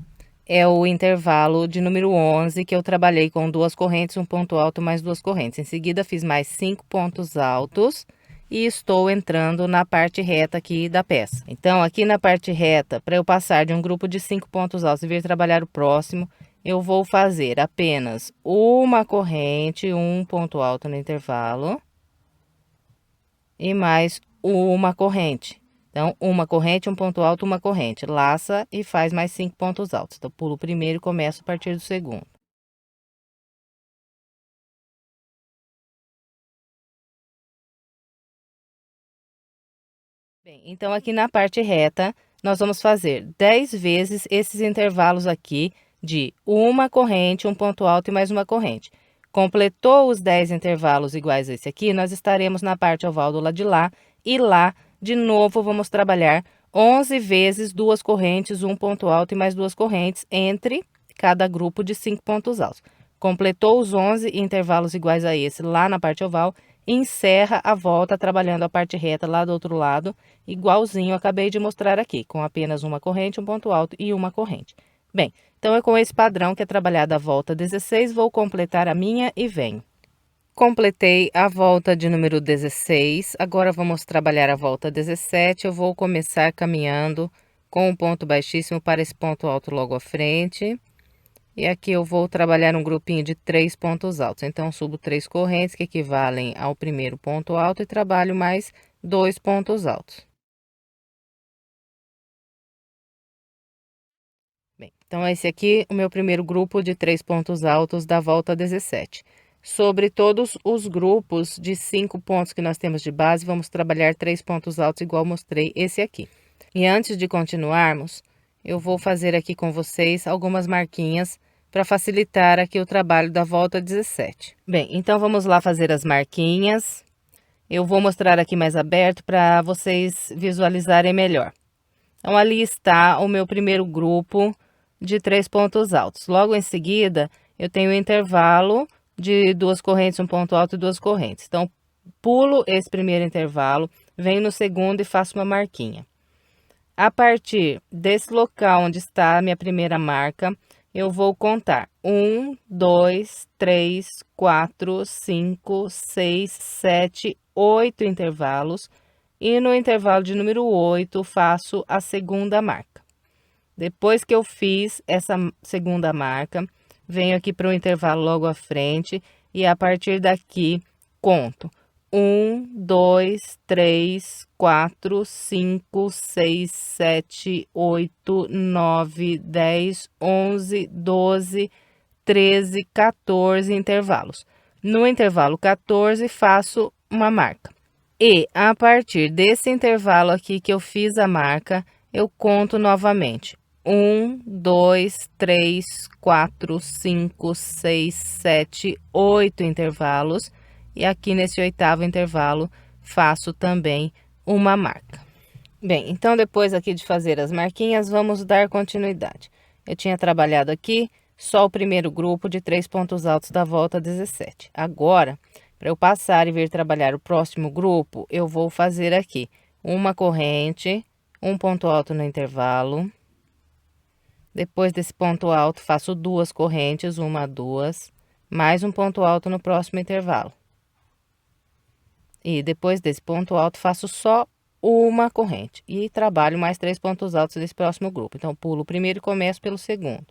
é o intervalo de número 11, que eu trabalhei com 2 correntes, um ponto alto mais 2 correntes. Em seguida, fiz mais 5 pontos altos e estou entrando na parte reta aqui da peça. Então, aqui na parte reta, para eu passar de um grupo de 5 pontos altos e vir trabalhar o próximo, eu vou fazer apenas uma corrente, um ponto alto no intervalo e mais uma corrente. Então, uma corrente, um ponto alto, uma corrente. Laça e faz mais 5 pontos altos. Então, pulo o primeiro e começo a partir do segundo. Bem, então, aqui na parte reta, nós vamos fazer 10 vezes esses intervalos aqui de uma corrente, um ponto alto e mais uma corrente. Completou os 10 intervalos iguais a esse aqui, nós estaremos na parte oval do lado de lá e lá, de novo, vamos trabalhar 11 vezes 2 correntes, um ponto alto e mais 2 correntes entre cada grupo de 5 pontos altos. Completou os 11 intervalos iguais a esse lá na parte oval, encerra a volta trabalhando a parte reta lá do outro lado, igualzinho eu acabei de mostrar aqui, com apenas uma corrente, um ponto alto e uma corrente. Bem, então é com esse padrão que é trabalhada a volta 16, vou completar a minha e venho. Completei a volta de número 16, agora vamos trabalhar a volta 17, eu vou começar caminhando com um ponto baixíssimo para esse ponto alto logo à frente. E aqui eu vou trabalhar um grupinho de 3 pontos altos, então subo 3 correntes que equivalem ao primeiro ponto alto e trabalho mais 2 pontos altos. Bem, então esse aqui é o meu primeiro grupo de 3 pontos altos da volta 17. Sobre todos os grupos de 5 pontos que nós temos de base, vamos trabalhar 3 pontos altos igual mostrei esse aqui. E antes de continuarmos, eu vou fazer aqui com vocês algumas marquinhas para facilitar aqui o trabalho da volta 17. Bem, então vamos lá fazer as marquinhas. Eu vou mostrar aqui mais aberto para vocês visualizarem melhor. Então, ali está o meu primeiro grupo de 3 pontos altos. Logo em seguida, eu tenho o intervalo de 2 correntes, um ponto alto e 2 correntes. Então, pulo esse primeiro intervalo, venho no segundo e faço uma marquinha. A partir desse local onde está a minha primeira marca, eu vou contar 1, 2, 3, 4, 5, 6, 7, 8 intervalos. E no intervalo de número 8, faço a segunda marca. Depois que eu fiz essa segunda marca, venho aqui para o intervalo logo à frente e a partir daqui conto 1, 2, 3, 4, 5, 6, 7, 8, 9, 10, 11, 12, 13, 14 intervalos. No intervalo 14, faço uma marca. E a partir desse intervalo aqui que eu fiz a marca, eu conto novamente. 1, 2, 3, 4, 5, 6, 7, 8 intervalos. E aqui nesse 8º intervalo, faço também uma marca. Bem, então depois aqui de fazer as marquinhas, vamos dar continuidade. Eu tinha trabalhado aqui só o primeiro grupo de 3 pontos altos da volta 17. Agora, Para eu passar e vir trabalhar o próximo grupo, eu vou fazer aqui uma corrente, um ponto alto no intervalo. Depois desse ponto alto, faço duas correntes, uma, duas, mais um ponto alto no próximo intervalo. E depois desse ponto alto, faço só uma corrente e trabalho mais 3 pontos altos desse próximo grupo. Então, pulo o primeiro e começo pelo segundo.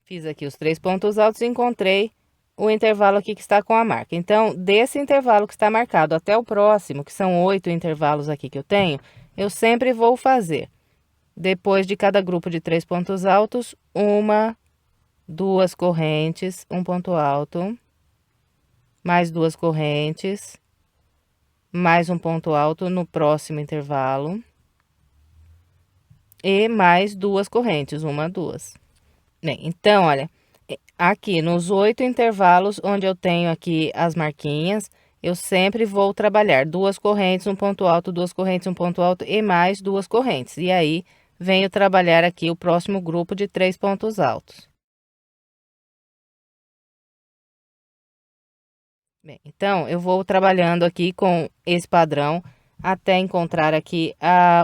Fiz aqui os 3 pontos altos e encontrei o intervalo aqui que está com a marca. Então, desse intervalo que está marcado até o próximo, que são 8 intervalos aqui que eu tenho, eu sempre vou fazer, depois de cada grupo de 3 pontos altos, uma, duas correntes, um ponto alto, mais duas correntes, mais um ponto alto no próximo intervalo e mais duas correntes, uma, duas. Bem, então, olha, aqui nos 8 intervalos onde eu tenho aqui as marquinhas, eu sempre vou trabalhar duas correntes, um ponto alto, duas correntes, um ponto alto e mais duas correntes. E aí, venho trabalhar aqui o próximo grupo de 3 pontos altos. Bem, então, eu vou trabalhando aqui com esse padrão até encontrar aqui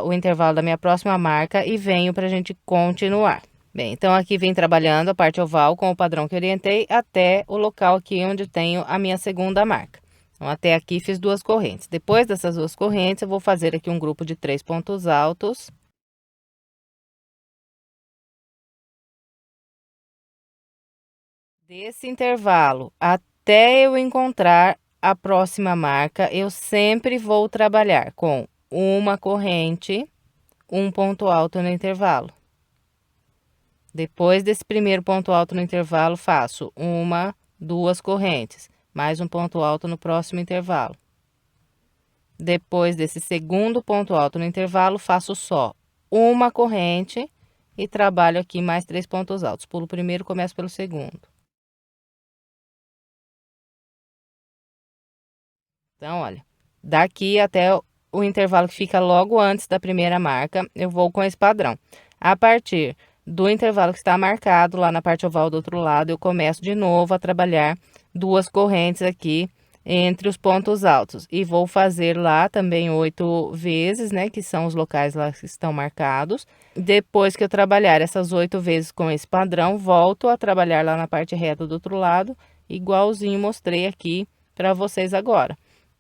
o intervalo da minha próxima marca e venho para a gente continuar. Bem, então aqui vem trabalhando a parte oval com o padrão que orientei até o local aqui onde tenho a minha segunda marca. Então, até aqui fiz duas correntes. Depois dessas duas correntes, eu vou fazer aqui um grupo de 3 pontos altos. Desse intervalo até eu encontrar a próxima marca, eu sempre vou trabalhar com uma corrente, um ponto alto no intervalo. Depois desse primeiro ponto alto no intervalo, faço uma, duas correntes, mais um ponto alto no próximo intervalo. Depois desse segundo ponto alto no intervalo, faço só uma corrente e trabalho aqui mais 3 pontos altos. Pulo o primeiro, começo pelo segundo. Então, olha, daqui até o intervalo que fica logo antes da primeira marca, eu vou com esse padrão. A partir do intervalo que está marcado lá na parte oval do outro lado, eu começo de novo a trabalhar duas correntes aqui entre os pontos altos. E vou fazer lá também 8 vezes, né, que são os locais lá que estão marcados. Depois que eu trabalhar essas 8 vezes com esse padrão, volto a trabalhar lá na parte reta do outro lado, igualzinho mostrei aqui para vocês agora.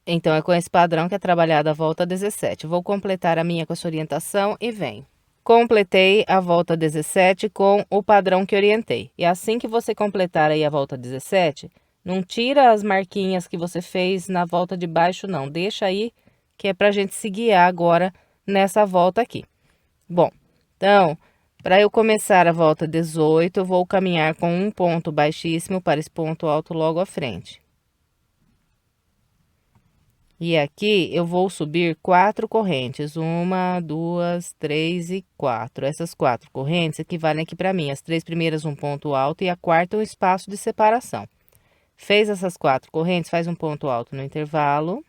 Então, é com esse padrão que é trabalhada a volta 17. Vou completar a minha com essa orientação e venho. Completei a volta 17 com o padrão que orientei. E assim que você completar aí a volta 17, não tira as marquinhas que você fez na volta de baixo, não. Deixa aí, que é pra gente se guiar agora nessa volta aqui. Bom, então, para eu começar a volta 18, eu vou caminhar com um ponto baixíssimo para esse ponto alto logo à frente. E aqui eu vou subir 4 correntes, uma, duas, três e 4. Essas 4 correntes equivalem aqui para mim, as 3 primeiras um ponto alto e a quarta um espaço de separação. Fez essas 4 correntes, faz um ponto alto no intervalo.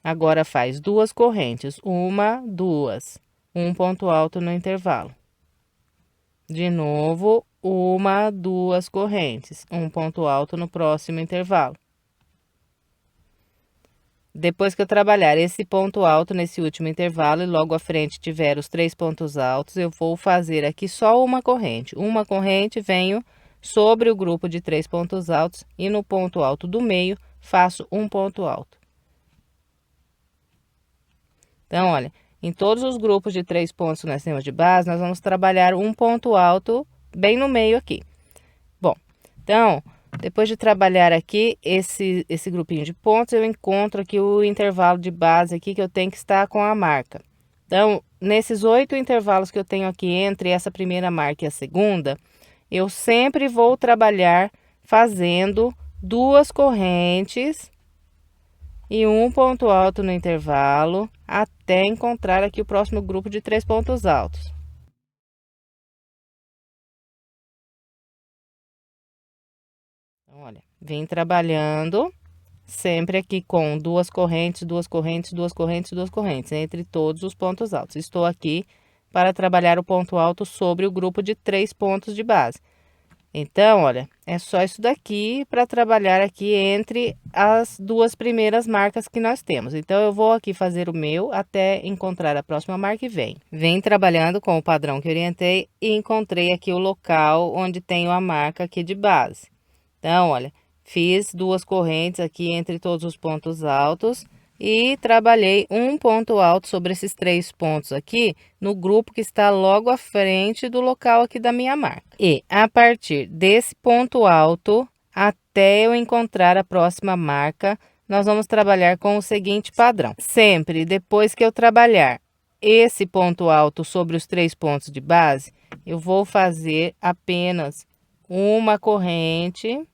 Agora faz duas correntes, uma, duas, um ponto alto no intervalo. De novo, uma, duas correntes, um ponto alto no próximo intervalo. Depois que eu trabalhar esse ponto alto nesse último intervalo e logo à frente tiver os 3 pontos altos, eu vou fazer aqui só uma corrente. Uma corrente, venho sobre o grupo de 3 pontos altos e no ponto alto do meio faço um ponto alto. Então, olha, em todos os grupos de 3 pontos que nós temos de base, nós vamos trabalhar um ponto alto bem no meio aqui. Bom, então, depois de trabalhar aqui esse grupinho de pontos, eu encontro aqui o intervalo de base aqui que eu tenho que estar com a marca. Então, nesses 8 intervalos que eu tenho aqui entre essa primeira marca e a segunda, eu sempre vou trabalhar fazendo duas correntes e um ponto alto no intervalo, até encontrar aqui o próximo grupo de 3 pontos altos. Então, olha, vem trabalhando sempre aqui com duas correntes, duas correntes, duas correntes, duas correntes, entre todos os pontos altos. Estou aqui para trabalhar o ponto alto sobre o grupo de 3 pontos de base. Então, olha, é só isso daqui para trabalhar aqui entre as duas primeiras marcas que nós temos. Então, eu vou aqui fazer o meu até encontrar a próxima marca e vem. Vem trabalhando com o padrão que orientei e encontrei aqui o local onde tenho a marca aqui de base. Então, olha, fiz 2 correntes aqui entre todos os pontos altos e trabalhei um ponto alto sobre esses 3 pontos aqui no grupo que está logo à frente do local aqui da minha marca. E a partir desse ponto alto até eu encontrar a próxima marca, nós vamos trabalhar com o seguinte padrão. Sempre depois que eu trabalhar esse ponto alto sobre os 3 pontos de base, eu vou fazer apenas uma corrente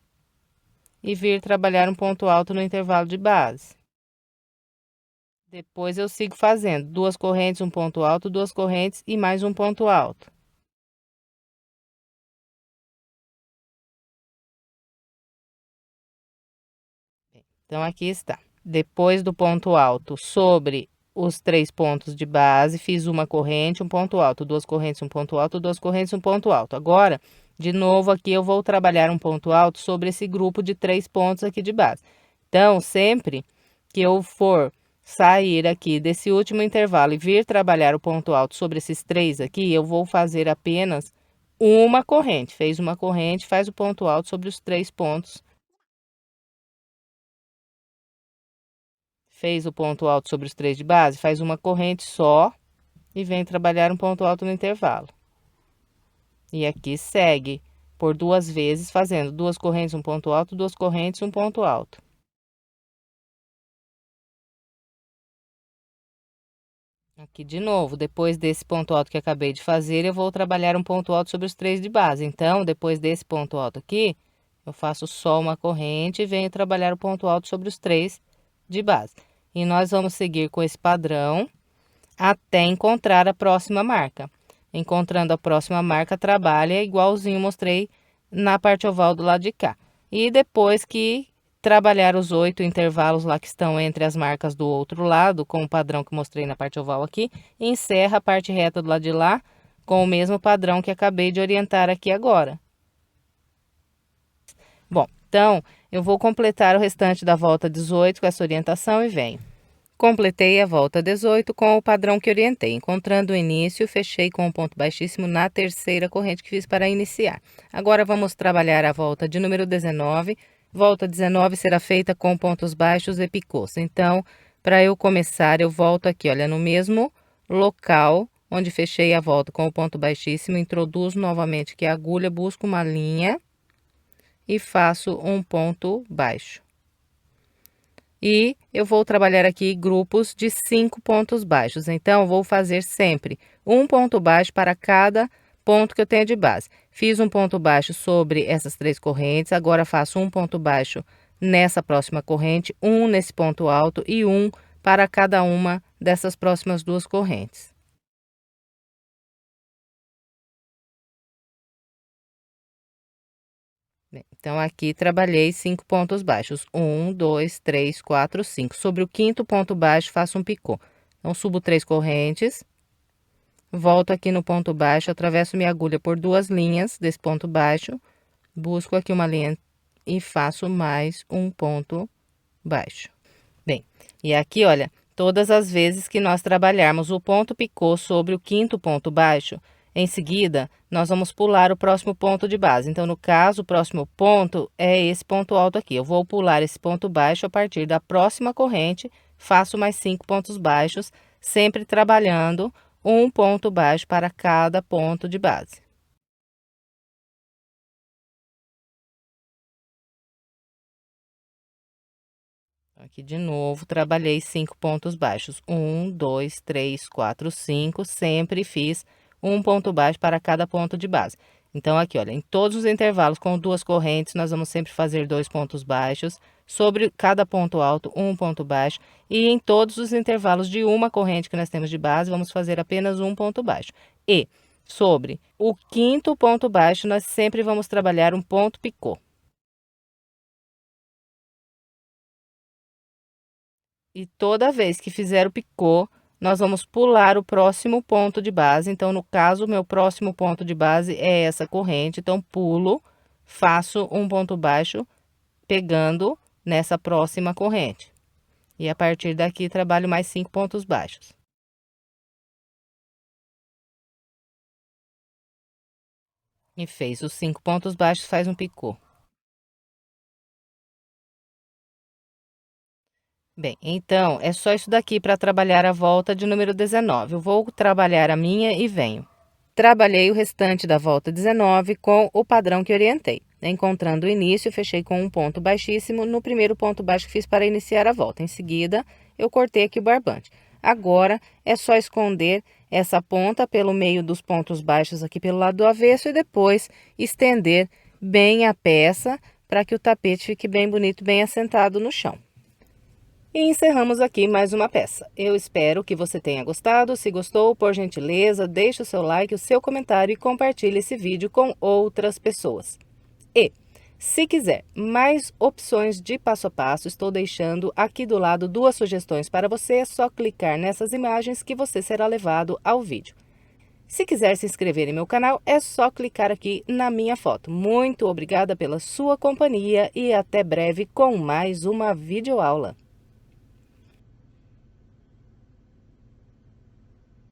e vir trabalhar um ponto alto no intervalo de base. Depois eu sigo fazendo 2 correntes, um ponto alto, 2 correntes e mais um ponto alto. Então, aqui está. Depois do ponto alto sobre os 3 pontos de base, fiz uma corrente, um ponto alto, 2 correntes, um ponto alto, 2 correntes, um ponto alto. Agora, de novo, aqui eu vou trabalhar um ponto alto sobre esse grupo de 3 pontos aqui de base. Então, sempre que eu for sair aqui desse último intervalo e vir trabalhar o ponto alto sobre esses 3 aqui, eu vou fazer apenas uma corrente. Fez uma corrente, faz o ponto alto sobre os 3 pontos. Fez o ponto alto sobre os 3 de base, faz uma corrente só e vem trabalhar um ponto alto no intervalo. E aqui segue por 2 vezes, fazendo 2 correntes, um ponto alto, 2 correntes, um ponto alto. Aqui de novo, depois desse ponto alto que acabei de fazer, eu vou trabalhar um ponto alto sobre os 3 de base. Então, depois desse ponto alto aqui, eu faço só uma corrente e venho trabalhar o ponto alto sobre os 3 de base. E nós vamos seguir com esse padrão até encontrar a próxima marca. Encontrando a próxima marca, trabalha igualzinho mostrei na parte oval do lado de cá. E depois que trabalhar os 8 intervalos lá que estão entre as marcas do outro lado, com o padrão que mostrei na parte oval aqui, encerra a parte reta do lado de lá com o mesmo padrão que acabei de orientar aqui agora. Bom, então eu vou completar o restante da volta 18 com essa orientação e venho. Completei a volta 18 com o padrão que orientei. Encontrando o início, fechei com um ponto baixíssimo na terceira corrente que fiz para iniciar. Agora vamos trabalhar a volta de número 19. Volta 19 será feita com pontos baixos e picôs. Então, para eu começar, eu volto aqui, olha, no mesmo local onde fechei a volta com o ponto baixíssimo, introduzo novamente aqui a agulha, busco uma linha e faço um ponto baixo. E eu vou trabalhar aqui grupos de 5 pontos baixos. Então, vou fazer sempre um ponto baixo para cada ponto que eu tenho de base. Fiz um ponto baixo sobre essas 3 correntes, agora faço um ponto baixo nessa próxima corrente, um nesse ponto alto e um para cada uma dessas próximas 2 correntes. Então, aqui trabalhei 5 pontos baixos. 1, 2, 3, 4, 5. Sobre o 5º ponto baixo, faço um picô. Então, subo 3 correntes. Volto aqui no ponto baixo, atravesso minha agulha por 2 linhas desse ponto baixo. Busco aqui uma linha e faço mais um ponto baixo. Bem, e aqui, olha, todas as vezes que nós trabalharmos o ponto picô sobre o 5º ponto baixo, em seguida, nós vamos pular o próximo ponto de base. Então, no caso, o próximo ponto é esse ponto alto aqui. Eu vou pular esse ponto baixo a partir da próxima corrente, faço mais 5 pontos baixos, sempre trabalhando um ponto baixo para cada ponto de base. Aqui de novo, trabalhei 5 pontos baixos. 1, 2, 3, 4, 5. Sempre fiz um ponto baixo para cada ponto de base. Então, aqui, olha, em todos os intervalos com 2 correntes, nós vamos sempre fazer 2 pontos baixos. Sobre cada ponto alto, um ponto baixo. E em todos os intervalos de uma corrente que nós temos de base, vamos fazer apenas um ponto baixo. E sobre o 5º ponto baixo, nós sempre vamos trabalhar um ponto picô. E toda vez que fizer o picô, nós vamos pular o próximo ponto de base. Então, no caso, o meu próximo ponto de base é essa corrente. Então, pulo, faço um ponto baixo, pegando nessa próxima corrente. E a partir daqui, trabalho mais 5 pontos baixos. E fez os 5 pontos baixos, faz um picô. Bem, então, é só isso daqui para trabalhar a volta de número 19. Eu vou trabalhar a minha e venho. Trabalhei o restante da volta 19 com o padrão que orientei. Encontrando o início, fechei com um ponto baixíssimo no primeiro ponto baixo que fiz para iniciar a volta. Em seguida, eu cortei aqui o barbante. Agora, é só esconder essa ponta pelo meio dos pontos baixos aqui pelo lado do avesso e depois estender bem a peça para que o tapete fique bem bonito, bem assentado no chão. E encerramos aqui mais uma peça. Eu espero que você tenha gostado. Se gostou, por gentileza, deixe o seu like, o seu comentário e compartilhe esse vídeo com outras pessoas. E, se quiser mais opções de passo a passo, estou deixando aqui do lado 2 sugestões para você. É só clicar nessas imagens que você será levado ao vídeo. Se quiser se inscrever em meu canal, é só clicar aqui na minha foto. Muito obrigada pela sua companhia e até breve com mais uma videoaula.